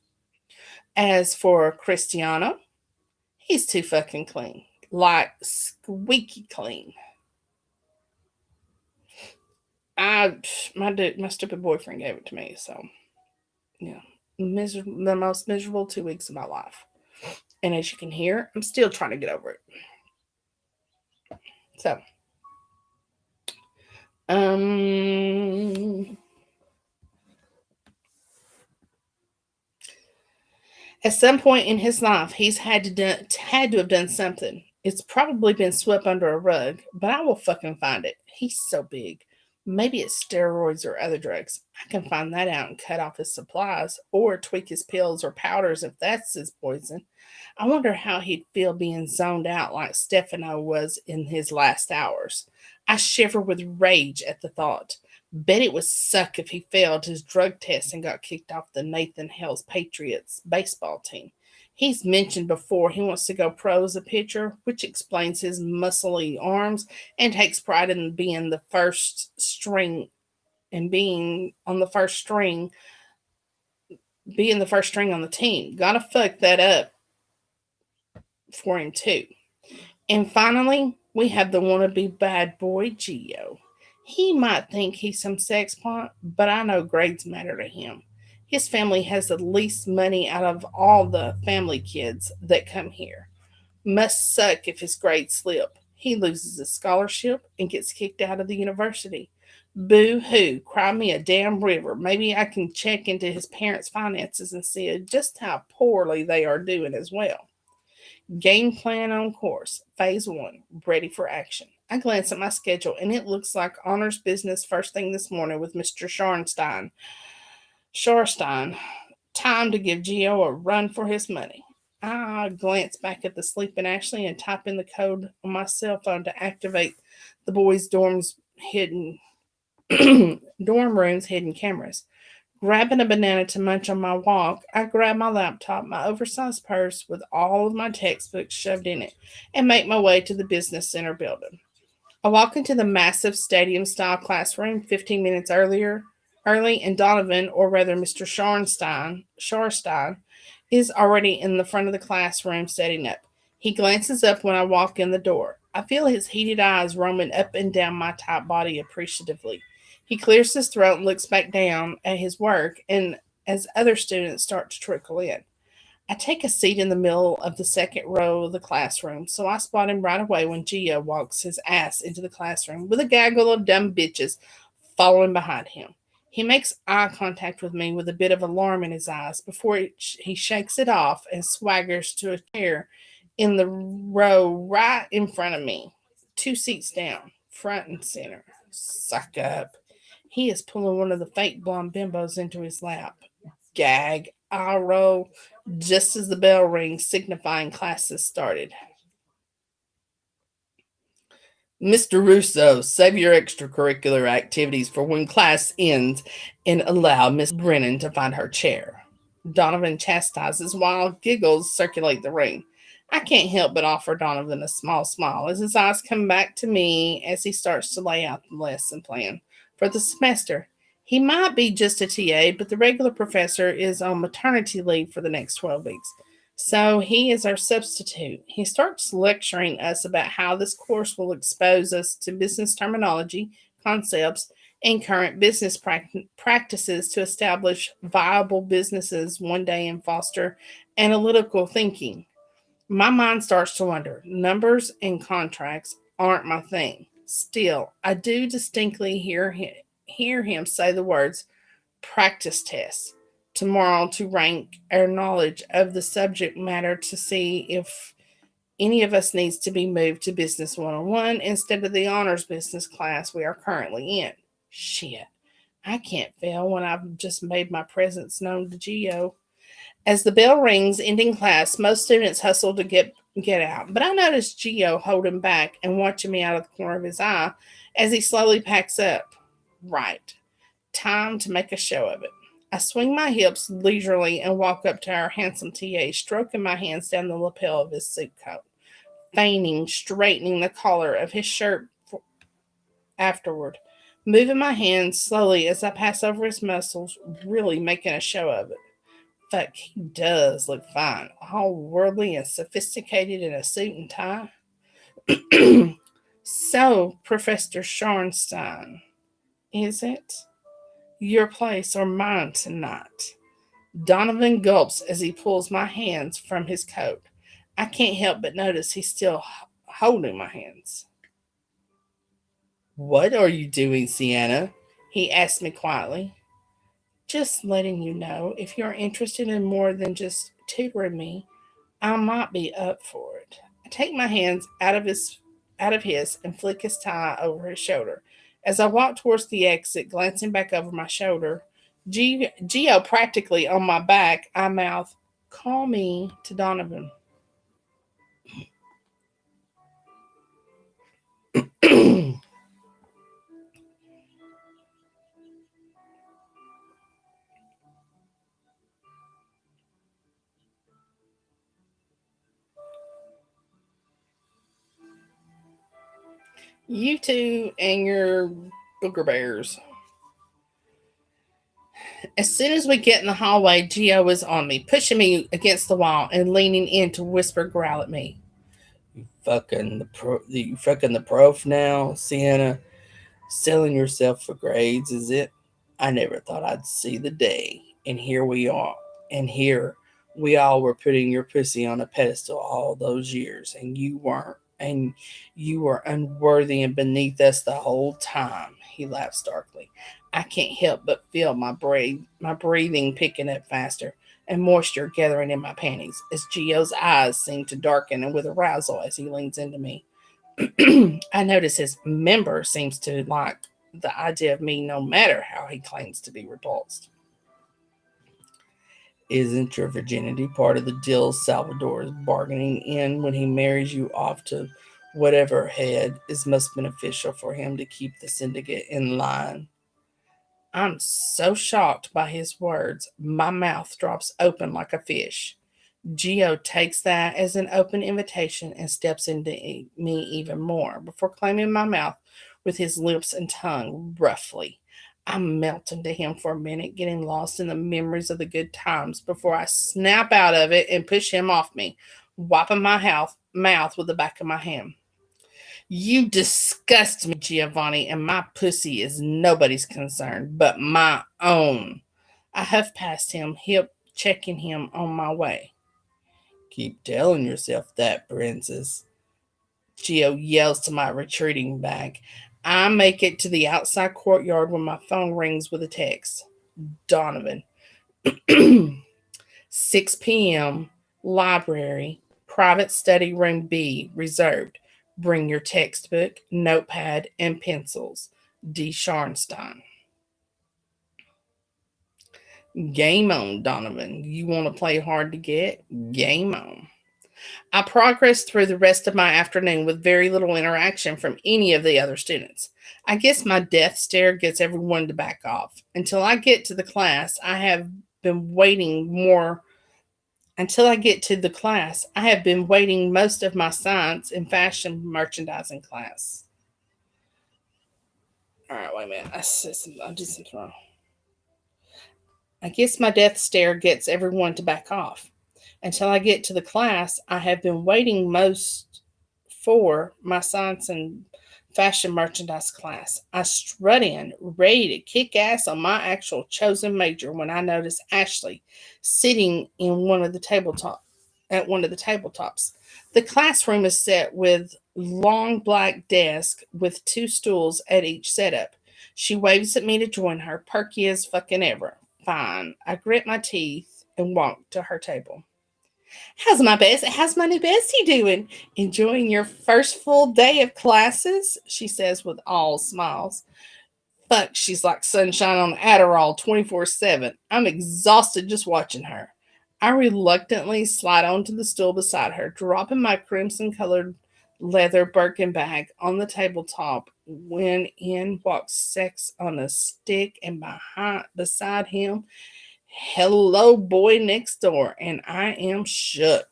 As for Cristiano, he's too fucking clean. Like squeaky clean. I my stupid boyfriend gave it to me, so yeah. The most miserable 2 weeks of my life. And as you can hear, I'm still trying to get over it. So, um, at some point in his life, he's had to have done something. It's probably been swept under a rug, but I will fucking find it. He's so big. Maybe it's steroids or other drugs. I can find that out and cut off his supplies or tweak his pills or powders if that's his poison. I wonder how he'd feel being zoned out like Stefano was in his last hours. I shiver with rage at the thought. Bet it would suck if he failed his drug test and got kicked off the Nathan Hales Patriots baseball team. He's mentioned before he wants to go pro as a pitcher, which explains his muscly arms, and takes pride in being the first string and being the first string on the team. Gotta fuck that up for him too. And finally, we have the wannabe bad boy Geo. He might think he's some sex pot, but I know grades matter to him. His family has the least money out of all the family kids that come here. Must suck if his grades slip. He loses his scholarship and gets kicked out of the university. Boo hoo, cry me a damn river. Maybe I can check into his parents' finances and see just how poorly they are doing as well. Game plan on course. Phase 1. Ready for action. I glance at my schedule and it looks like honors business first thing this morning with Mr. Sharstein. Time to give Geo a run for his money. I glance back at the sleeping Ashley and type in the code on my cell phone to activate the boys' dorm's hidden Dorm rooms, hidden cameras. Grabbing a banana to munch on my walk, I grab my laptop, my oversized purse with all of my textbooks shoved in it, and make my way to the business center building. I walk into the massive stadium style classroom 15 minutes early, and Donovan, or rather Mr. Sharstein, is already in the front of the classroom setting up. He glances up when I walk in the door. I feel his heated eyes roaming up and down my tight body appreciatively. He clears his throat and looks back down at his work, and as other students start to trickle in. I take a seat in the middle of the second row of the classroom, so I spot him right away when Gio walks his ass into the classroom with a gaggle of dumb bitches following behind him. He makes eye contact with me with a bit of alarm in his eyes before he shakes it off and swaggers to a chair in the row right in front of me, 2 seats down, front and center. Suck up. He is pulling one of the fake blonde bimbos into his lap. Gag. I roll just as the bell rings, signifying class has started. Mr. Russo, save your extracurricular activities for when class ends and allow Miss Brennan to find her chair. Donovan chastises while giggles circulate the room. I can't help but offer Donovan a small smile as his eyes come back to me as he starts to lay out the lesson plan for the semester. He might be just a TA, but the regular professor is on maternity leave for the next 12 weeks. So he is our substitute. He starts lecturing us about how this course will expose us to business terminology, concepts, and current business practices to establish viable businesses one day and foster analytical thinking. My mind starts to wonder. Numbers and contracts aren't my thing. Still, I do distinctly hear him say the words practice test tomorrow to rank our knowledge of the subject matter to see if any of us needs to be moved to Business 101 instead of the honors business class we are currently in. Shit, I can't fail when I've just made my presence known to Geo. As the bell rings, ending class, most students hustle to get out, but I notice Geo holding back and watching me out of the corner of his eye as he slowly packs up. Right, time to make a show of it. I swing my hips leisurely and walk up to our handsome TA, stroking my hands down the lapel of his suit coat, feigning straightening the collar of his shirt afterward, moving my hands slowly as I pass over his muscles, really making a show of it. Fuck, he does look fine, all worldly and sophisticated in a suit and tie. So, Professor Scharnstein, is it your place or mine tonight? Donovan gulps as he pulls my hands from his coat. I can't help but notice he's still holding my hands. What are you doing, Sienna? He asked me quietly. Just letting you know, if you're interested in more than just tutoring me, I might be up for it. I take my hands out of his and flick his tie over his shoulder. As I walk towards the exit, glancing back over my shoulder, Geo practically on my back, I mouth, call me to Donovan. You two and your booger bears. As soon as we get in the hallway, Geo is on me, pushing me against the wall and leaning in to whisper growl at me. You fucking the prof now, Sienna? Selling yourself for grades, is it? I never thought I'd see the day. And here we are. And here we all were putting your pussy on a pedestal all those years, and you weren't. And you were unworthy and beneath us the whole time. He laughs darkly. I can't help but feel my breathing picking up faster and moisture gathering in my panties as Geo's eyes seem to darken and with arousal as he leans into me. I notice his member seems to like the idea of me no matter how he claims to be repulsed. Isn't your virginity part of the deal Salvador is bargaining in when he marries you off to whatever head is most beneficial for him to keep the syndicate in line? I'm so shocked by his words, my mouth drops open like a fish. Geo takes that as an open invitation and steps into me even more before claiming my mouth with his lips and tongue roughly. I melt into him for a minute, getting lost in the memories of the good times before I snap out of it and push him off me, wiping my mouth with the back of my hand. You disgust me, Giovanni, and my pussy is nobody's concern but my own. I huff past him, hip checking him on my way. Keep telling yourself that, princess. Geo yells to my retreating back. I make it to the outside courtyard when my phone rings with a text. Donovan. 6 p.m. Library. Private study room B. Reserved. Bring your textbook, notepad, and pencils. D. Scharnstein. Game on, Donovan. You want to play hard to get? Game on. I progressed through the rest of my afternoon with very little interaction from any of the other students. I guess my death stare gets everyone to back off. Been waiting more Until I get to the class, I have been waiting most of my science and fashion merchandising class. All right, wait a minute. I did something wrong. I guess my death stare gets everyone to back off. Until I get to the class, I have been waiting most for my science and fashion merchandise class. I strut in, ready to kick ass on my actual chosen major when I notice Ashley sitting in at one of the tabletops. The classroom is set with long black desk with two stools at each setup. She waves at me to join her, perky as fucking ever. Fine. I grit my teeth and walk to her table. How's my new bestie doing? Enjoying your first full day of classes? She says with all smiles. Fuck, she's like sunshine on Adderall 24/7. I'm exhausted just watching her. I reluctantly slide onto the stool beside her, dropping my crimson colored leather Birkin bag on the tabletop when in walks Sex on a Stick, and beside him, hello boy next door, and I am shook.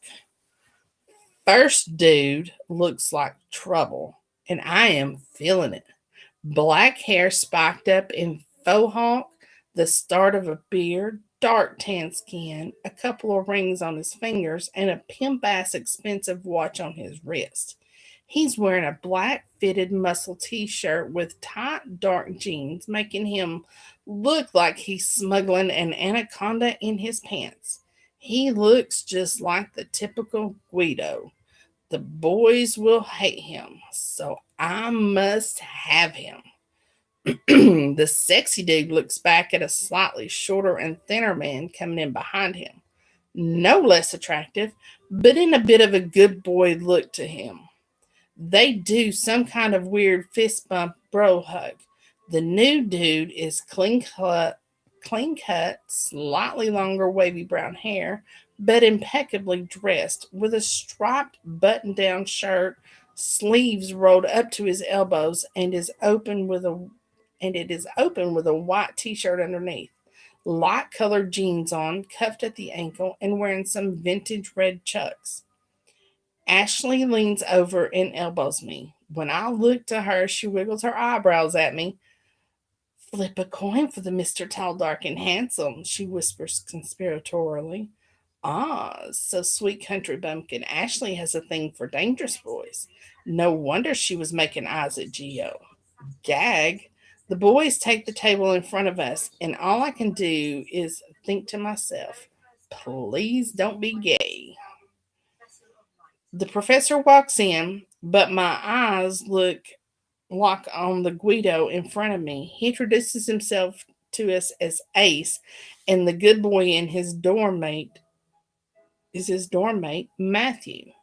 First dude looks like trouble, and I am feeling it. Black hair spiked up in faux hawk, the start of a beard, dark tan skin, a couple of rings on his fingers, and a pimp ass expensive watch on his wrist. He's wearing a black fitted muscle t shirt with tight dark jeans, making him look like he's smuggling an anaconda in his pants. He looks just like the typical Guido. The boys will hate him, so I must have him. The sexy dude looks back at a slightly shorter and thinner man coming in behind him. No less attractive, but in a bit of a good boy look to him. They do some kind of weird fist bump bro hug. The new dude is clean cut, slightly longer wavy brown hair, but impeccably dressed with a striped button down shirt, sleeves rolled up to his elbows, and it is open with a white t-shirt underneath. Light colored jeans on, cuffed at the ankle, and wearing some vintage red chucks. Ashley leans over and elbows me. When I look to her, she wiggles her eyebrows at me. Flip a coin for the Mr. Tall, Dark, and Handsome, she whispers conspiratorially. Ah, so sweet country bumpkin. Ashley has a thing for dangerous boys. No wonder she was making eyes at Geo. Gag. The boys take the table in front of us, and all I can do is think to myself, please don't be gay. The professor walks in, but my eyes lock on the Guido in front of me. He introduces himself to us as Ace, and the good boy and his dorm mate, Matthew.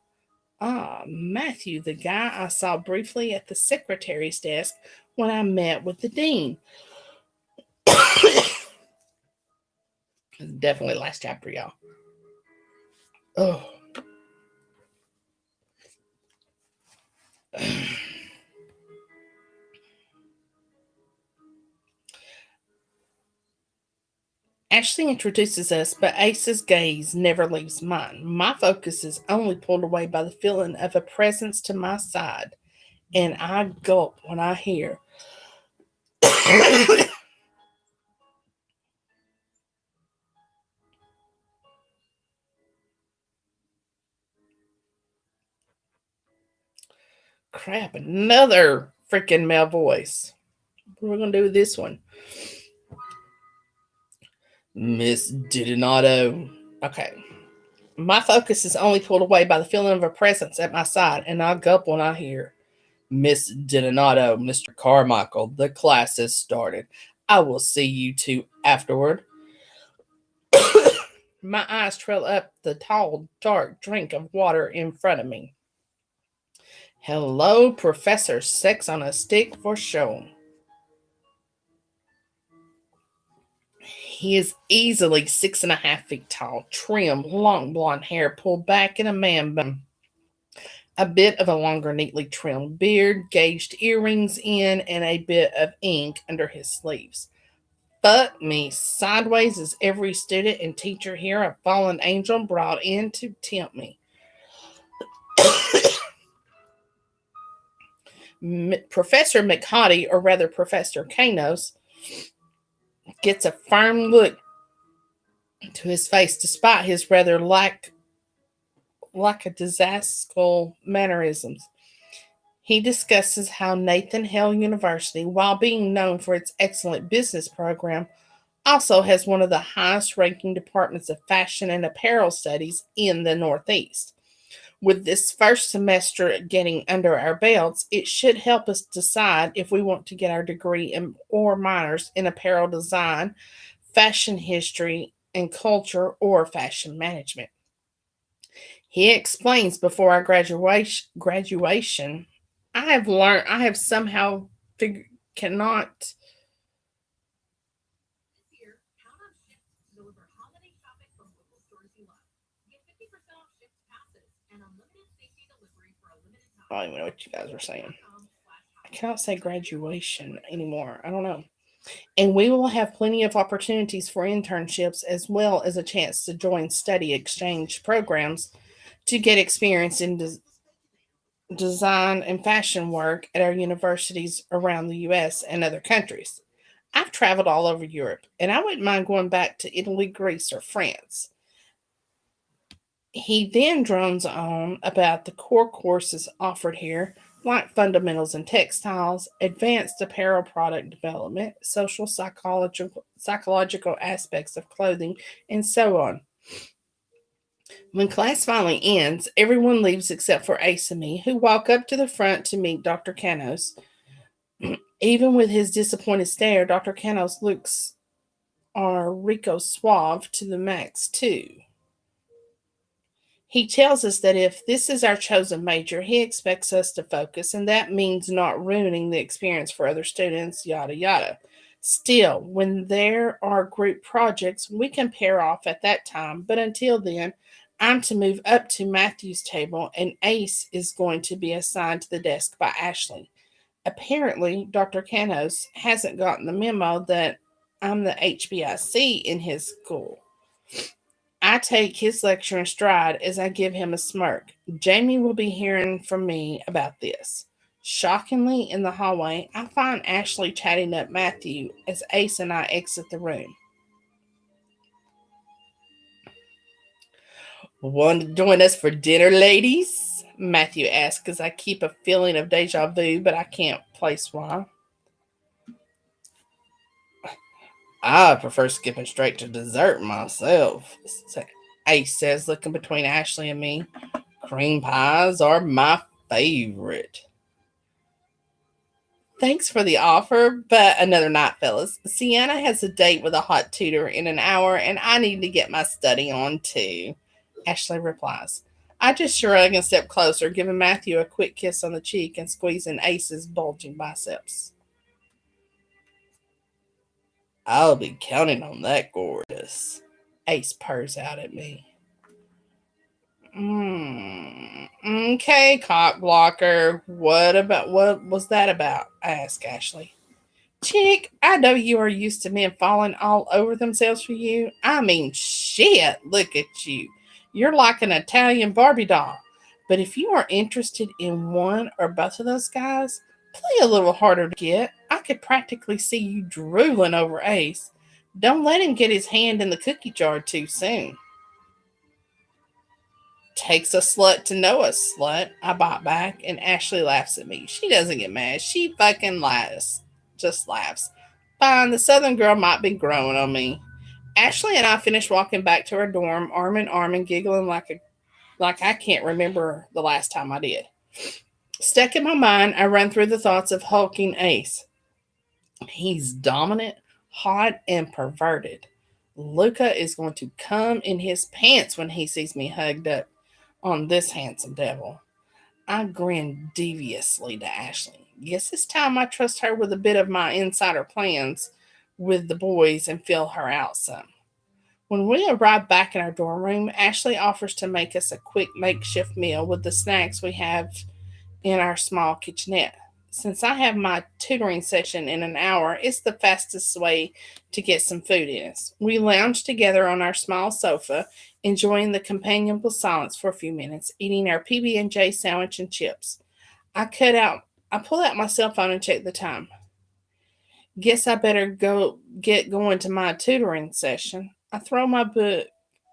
Ah, Matthew, the guy I saw briefly at the secretary's desk when I met with the dean. Definitely last chapter, y'all. Oh. Ashley introduces us, but Ace's gaze never leaves mine. My focus is only pulled away by the feeling of a presence to my side, and I gulp when I hear crap, another freaking male voice. What are we gonna do with this one? Miss Didinato. Okay. My focus is only pulled away by the feeling of a presence at my side, and I gulp when I hear Miss Didinato, Mr. Carmichael, the class has started. I will see you two afterward. My eyes trail up the tall, dark drink of water in front of me. Hello, Professor Sex on a Stick for show. He is easily 6.5 feet tall, trim, long blonde hair pulled back in a man bun, a bit of a longer, neatly trimmed beard, gauged earrings in, and a bit of ink under his sleeves. Fuck me sideways is every student and teacher here a fallen angel brought in to tempt me. Professor McHottie, or rather Professor Kanos, gets a firm look to his face despite his rather lackadaisical mannerisms. He discusses how Nathan Hale University, while being known for its excellent business program, also has one of the highest ranking departments of fashion and apparel studies in the Northeast. With this first semester getting under our belts, it should help us decide if we want to get our degree or minors in apparel design, fashion history and culture, or fashion management. He explains before our graduation, I have somehow figured, cannot. I don't even know what you guys are saying. I cannot say graduation anymore. I don't know. And we will have plenty of opportunities for internships as well as a chance to join study exchange programs to get experience in design and fashion work at our universities around the US and other countries. I've traveled all over Europe and I wouldn't mind going back to Italy, Greece, or France. He then drones on about the core courses offered here, like fundamentals in textiles, advanced apparel product development, psychological aspects of clothing, and so on. When class finally ends, everyone leaves except for Ace and me, who walk up to the front to meet Dr. Canos. Even with his disappointed stare, Dr. Canos looks our Rico suave to the max, too. He tells us that if this is our chosen major, he expects us to focus, and that means not ruining the experience for other students, yada yada. Still, when there are group projects, we can pair off at that time, but until then, I'm to move up to Matthew's table, and Ace is going to be assigned to the desk by Ashley. Apparently, Dr. Canos hasn't gotten the memo that I'm the HBIC in his school. I take his lecture in stride as I give him a smirk. Jamie will be hearing from me about this. Shockingly, in the hallway, I find Ashley chatting up Matthew as Ace and I exit the room. Want to join us for dinner, ladies? Matthew asks as I keep a feeling of deja vu, but I can't place why. I prefer skipping straight to dessert myself, Ace says, looking between Ashley and me. Cream pies are my favorite. Thanks for the offer, but another night, fellas. Sienna has a date with a hot tutor in an hour, and I need to get my study on too. Ashley replies. I just shrug and step closer, giving Matthew a quick kiss on the cheek and squeezing Ace's bulging biceps. I'll be counting on that, gorgeous. Ace purrs out at me. Okay, cock blocker. What was that about? I asked Ashley. Chick, I know you are used to men falling all over themselves for you. I mean, shit, look at you. You're like an Italian Barbie doll. But if you are interested in one or both of those guys, play a little harder to get. I could practically see you drooling over Ace. Don't let him get his hand in the cookie jar too soon. Takes a slut to know a slut, I bought back, and Ashley laughs at me. She doesn't get mad. She fucking laughs. Just laughs. Fine, the southern girl might be growing on me. Ashley and I finished walking back to our dorm, arm in arm and giggling like I can't remember the last time I did. Stuck in my mind, I run through the thoughts of hulking Ace. He's dominant, hot, and perverted. Luca is going to come in his pants when he sees me hugged up on this handsome devil. I grinned deviously to Ashley. Guess it's time I trust her with a bit of my insider plans with the boys and fill her out some. When we arrive back in our dorm room, Ashley offers to make us a quick makeshift meal with the snacks we have in our small kitchenette. Since I have my tutoring session in an hour, it's the fastest way to get some food in us. We lounge together on our small sofa, enjoying the companionable silence for a few minutes, eating our PB&J sandwich and chips. I pull out my cell phone and check the time. Guess I better go get going to my tutoring session. I throw my book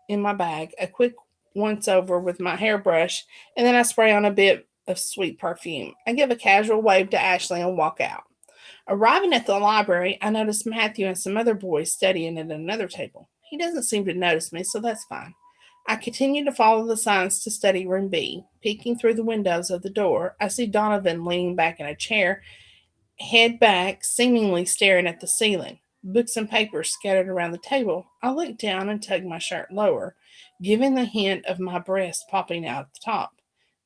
in my bag, a quick once over with my hairbrush, and then I spray on a bit of sweet perfume. I give a casual wave to Ashley and walk out. Arriving at the library, I notice Matthew and some other boys studying at another table. He doesn't seem to notice me, so that's fine. I continue to follow the signs to study room B. Peeking through the windows of the door, I see Donovan leaning back in a chair, head back, seemingly staring at the ceiling. Books and papers scattered around the table. I look down and tug my shirt lower, giving the hint of my breast popping out at the top.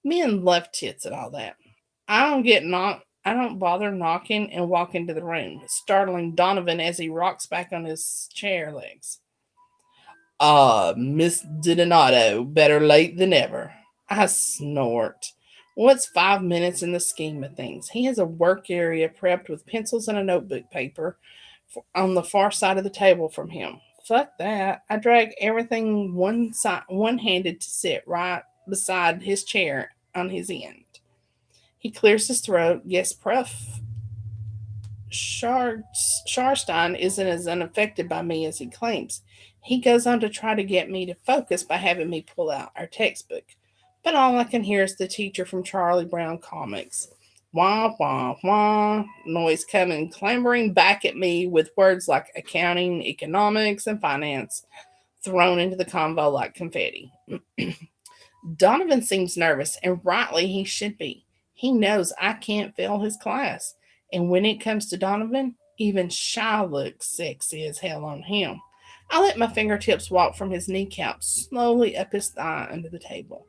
Men love tits and all that. I don't bother knocking and walk into the room, startling Donovan as he rocks back on his chair legs. Ah, Miss Donato, better late than ever. I snort. What's 5 minutes in the scheme of things? He has a work area prepped with pencils and a notebook paper on the far side of the table from him. Fuck that. I drag everything one handed to sit right beside his chair on his end. He clears his throat. Yes, Prof. Sharstein isn't as unaffected by me as he claims. He goes on to try to get me to focus by having me pull out our textbook. But all I can hear is the teacher from Charlie Brown comics. Wah, wah, wah, noise coming clambering back at me with words like accounting, economics, and finance thrown into the convo like confetti. Donovan seems nervous, and rightly he should be. He knows I can't fail his class. And when it comes to Donovan, even Shy looks sexy as hell on him. I let my fingertips walk from his kneecap slowly up his thigh under the table.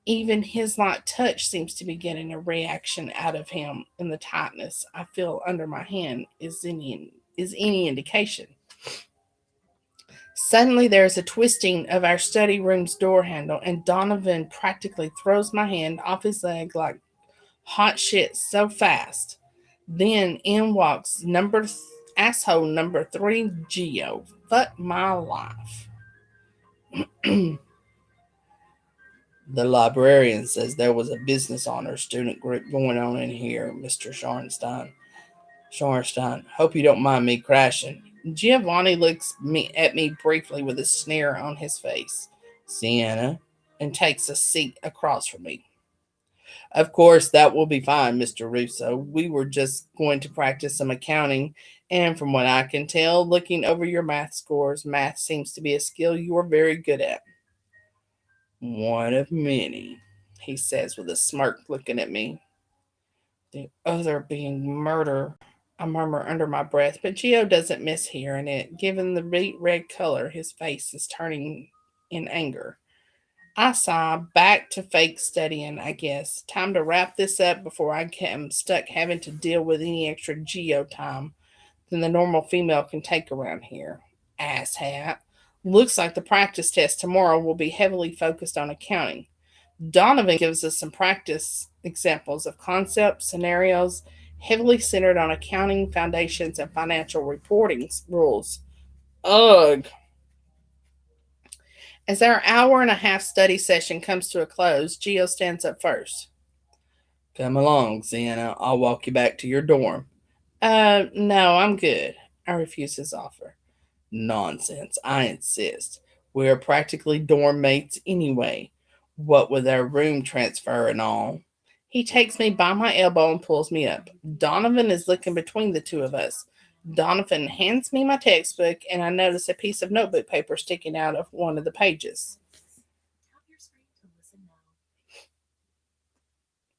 Even his light touch seems to be getting a reaction out of him, and the tightness I feel under my hand is any indication. Suddenly, there is a twisting of our study room's door handle, and Donovan practically throws my hand off his leg like hot shit so fast. Then in walks asshole number 3, Geo. Fuck my life. The librarian says there was a business honor student group going on in here, Mr. Shorenstein. Hope you don't mind me crashing. Giovanni at me briefly with a sneer on his face. Sienna, and takes a seat across from me. Of course, that will be fine, Mr. Russo. We were just going to practice some accounting, and from what I can tell, looking over your math scores, math seems to be a skill you are very good at. One of many, he says with a smirk looking at me. The other being murder, I murmur under my breath, but Geo doesn't miss hearing it. Given the beet red color, his face is turning in anger. I sigh, back to fake studying, I guess. Time to wrap this up before I am stuck having to deal with any extra Geo time than the normal female can take around here. Asshat. Looks like the practice test tomorrow will be heavily focused on accounting. Donovan gives us some practice examples of concepts, scenarios, heavily centered on accounting foundations and financial reporting rules. Ugh. As our hour and a half study session comes to a close, Geo stands up first. Come along, Sienna. I'll walk you back to your dorm. No, I'm good. I refuse his offer. Nonsense. I insist. We're practically dorm mates anyway. What with our room transfer and all. He takes me by my elbow and pulls me up. Donovan is looking between the two of us. Donovan hands me my textbook, and I notice a piece of notebook paper sticking out of one of the pages.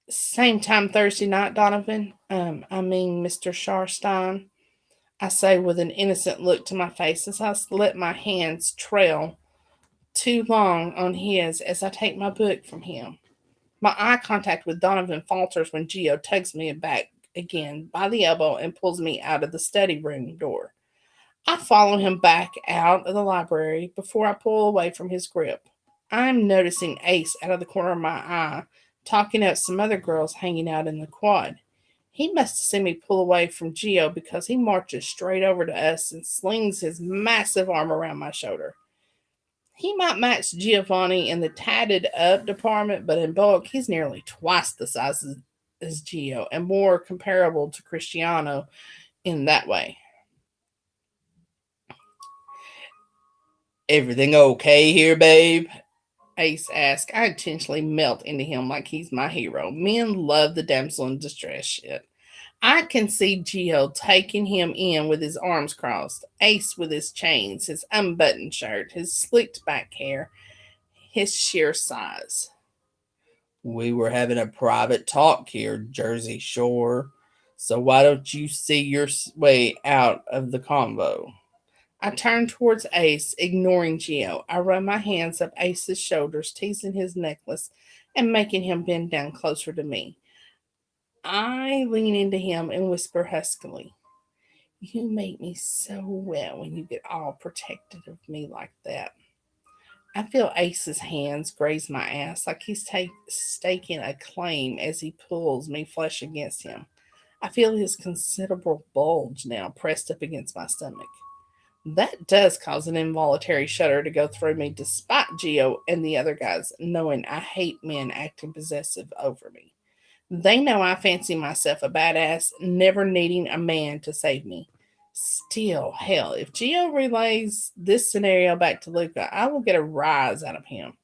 Same time Thursday night, Donovan. Mr. Sharstein. I say with an innocent look to my face as I let my hands trail too long on his as I take my book from him. My eye contact with Donovan falters when Geo tugs me back again by the elbow and pulls me out of the study room door. I follow him back out of the library before I pull away from his grip. I'm noticing Ace out of the corner of my eye, talking up some other girls hanging out in the quad. He must have seen me pull away from Geo because he marches straight over to us and slings his massive arm around my shoulder. He might match Giovanni in the tatted up department, but in bulk, he's nearly twice the size as Gio and more comparable to Cristiano in that way. Everything okay here, babe? Ace asks. I intentionally melt into him like he's my hero. Men love the damsel in distress shit. I can see Gio taking him in with his arms crossed, Ace with his chains, his unbuttoned shirt, his slicked back hair, his sheer size. We were having a private talk here, Jersey Shore. So why don't you see your way out of the convo? I turn towards Ace, ignoring Geo. I run my hands up Ace's shoulders, teasing his necklace and making him bend down closer to me. I lean into him and whisper huskily, You make me so wet when you get all protected of me like that. I feel Ace's hands graze my ass like he's staking a claim as he pulls me flesh against him. I feel his considerable bulge now pressed up against my stomach. That does cause an involuntary shudder to go through me, despite Geo and the other guys knowing I hate men acting possessive over me. They know I fancy myself a badass, never needing a man to save me. Still, hell, if Geo relays this scenario back to Luca, I will get a rise out of him.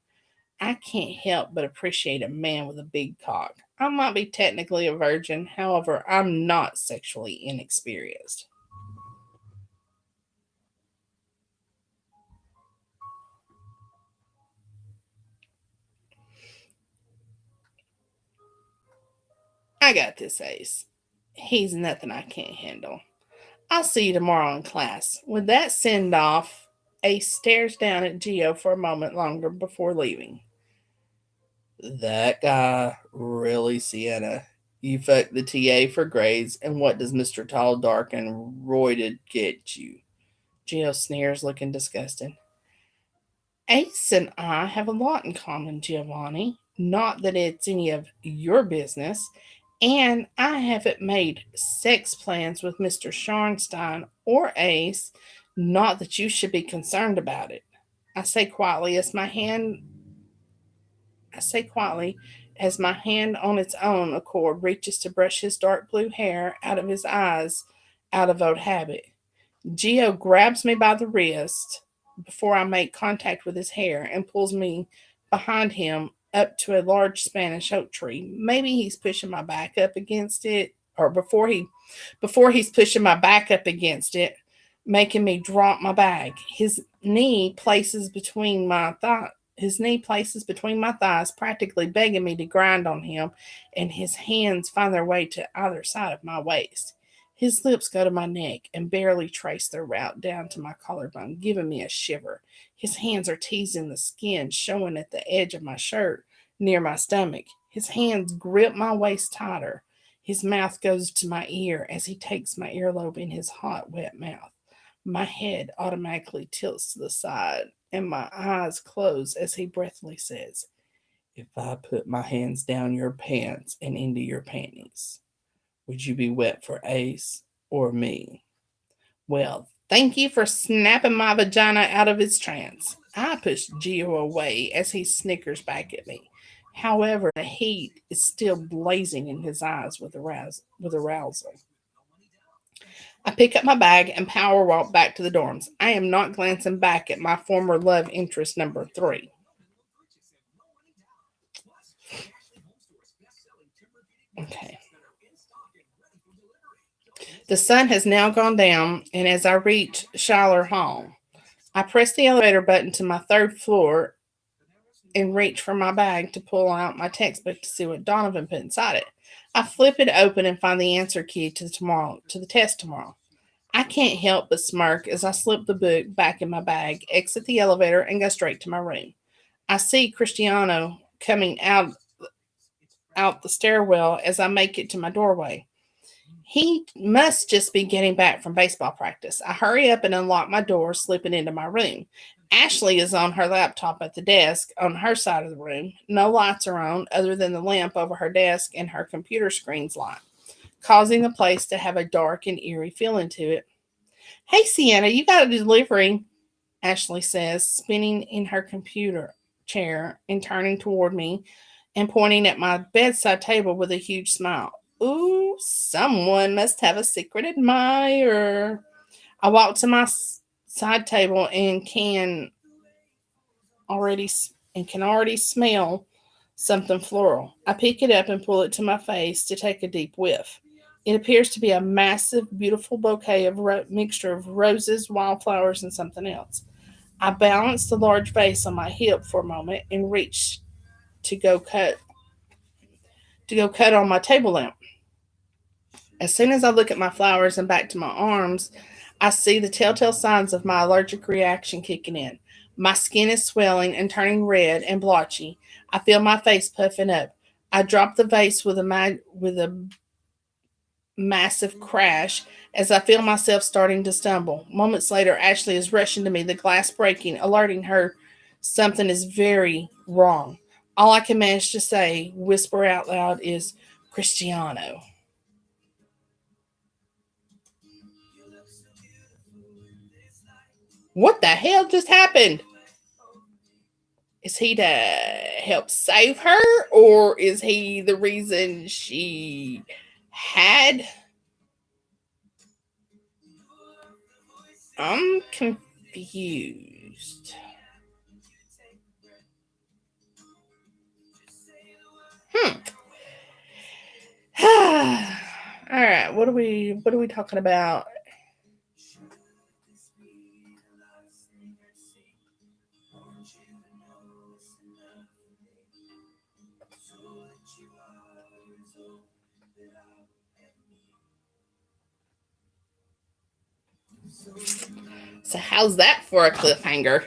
I can't help but appreciate a man with a big cock. I might be technically a virgin, however, I'm not sexually inexperienced. I got this, Ace. He's nothing I can't handle. I'll see you tomorrow in class. With that send off, Ace stares down at Geo for a moment longer before leaving. That guy really, Sienna. You fucked the TA for grades, and what does Mr. Tall, Dark, and Royded get you? Geo sneers, looking disgusted. Ace and I have a lot in common, Giovanni. Not that it's any of your business. And I haven't made sex plans with Mr. Scharnstein or Ace. Not that you should be concerned about it. I say quietly as my hand I say quietly as my hand on its own accord reaches to brush his dark blue hair out of his eyes out of old habit. Geo grabs me by the wrist before I make contact with his hair and pulls me behind him up to a large Spanish oak tree. Maybe he's pushing my back up against it, or before he's pushing my back up against it, making me drop my bag. His knee places between my thighs, practically begging me to grind on him, and his hands find their way to either side of my waist. His lips go to my neck and barely trace their route down to my collarbone, giving me a shiver. His hands are teasing the skin showing at the edge of my shirt near my stomach. His hands grip my waist tighter. His mouth goes to my ear as he takes my earlobe in his hot, wet mouth. My head automatically tilts to the side and my eyes close as he breathily says, If I put my hands down your pants and into your panties, Would you be wet for Ace or me? Well, thank you for snapping my vagina out of its trance. I push Gio away as he snickers back at me. However, the heat is still blazing in his eyes with arousal. I pick up my bag and power walk back to the dorms. I am not glancing back at my former love interest number 3. Okay. The sun has now gone down, and as I reach Schuyler Hall, I press the elevator button to my 3rd floor and reach for my bag to pull out my textbook to see what Donovan put inside it. I flip it open and find the answer key to the test tomorrow. I can't help but smirk as I slip the book back in my bag, exit the elevator, and go straight to my room. I see Cristiano coming out the stairwell as I make it to my doorway. He must just be getting back from baseball practice. I hurry up and unlock my door, slipping into my room. Ashley is on her laptop at the desk on her side of the room. No lights are on other than the lamp over her desk and her computer screen's light, causing the place to have a dark and eerie feeling to it. Hey, Sienna, you got a delivery, Ashley says, spinning in her computer chair and turning toward me and pointing at my bedside table with a huge smile. Ooh, someone must have a secret admirer. I walk to my side table and already can already smell something floral. I pick it up and pull it to my face to take a deep whiff. It appears to be a massive, beautiful bouquet of mixture of roses, wildflowers, and something else. I balance the large vase on my hip for a moment and reach to go cut on my table lamp. As soon as I look at my flowers and back to my arms, I see the telltale signs of my allergic reaction kicking in. My skin is swelling and turning red and blotchy. I feel my face puffing up. I drop the vase with a massive crash as I feel myself starting to stumble. Moments later, Ashley is rushing to me, the glass breaking, alerting her something is very wrong. All I can manage to say, whisper out loud, is Cristiano. What the hell just happened? Is he to help save her, or is he the reason she had? I'm confused. Hmm. All right. What are we talking about? So how's that for a cliffhanger?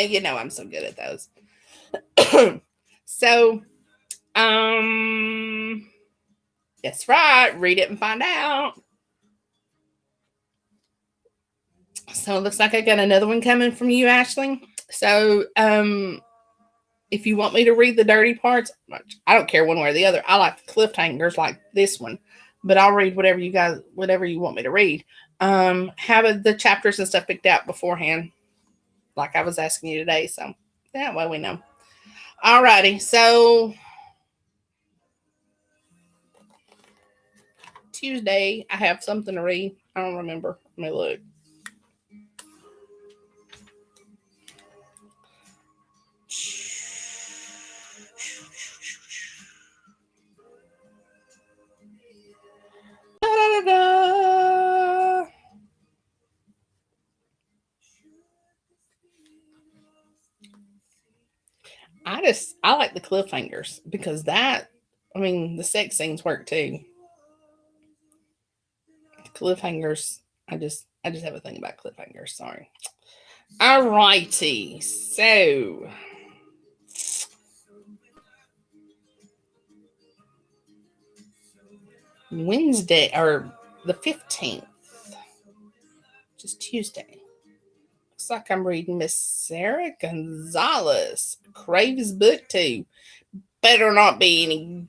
You know I'm so good at those. So, that's right. Read it and find out. So it looks like I got another one coming from you, Ashley. So, if you want me to read the dirty parts, I don't care one way or the other. I like the cliffhangers like this one, but I'll read whatever you want me to read. Have the chapters and stuff picked out beforehand, like I was asking you today. So that way we know. Alrighty, so Tuesday I have something to read. I don't remember. Let me look. Da-da-da-da. I like the cliffhangers because the sex scenes work too. Cliffhangers, I just have a thing about cliffhangers. Sorry. Alrighty, so Wednesday or the 15th, just Tuesday. Looks like I'm reading Miss Sarah Gonzalez. Craves book too. Better not be any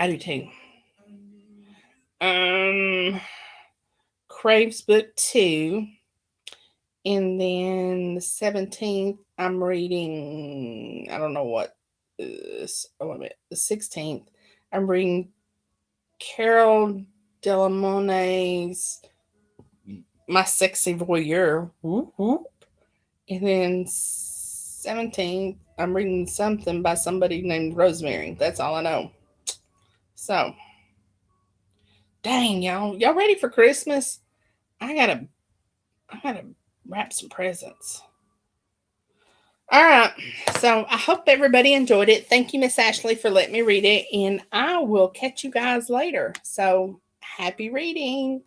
I do too. Craves book 2. And then the 17th, I'm reading, I don't know what is, oh, wait a minute, the 16th, I'm reading Carol Delamone's My Sexy Voyeur. Whoop, whoop. And then 17th, I'm reading something by somebody named Rosemary. That's all I know. So, dang, y'all ready for Christmas? I gotta wrap some presents. All right. So I hope everybody enjoyed it. Thank you, Miss Ashley, for letting me read it. And I will catch you guys later. So happy reading.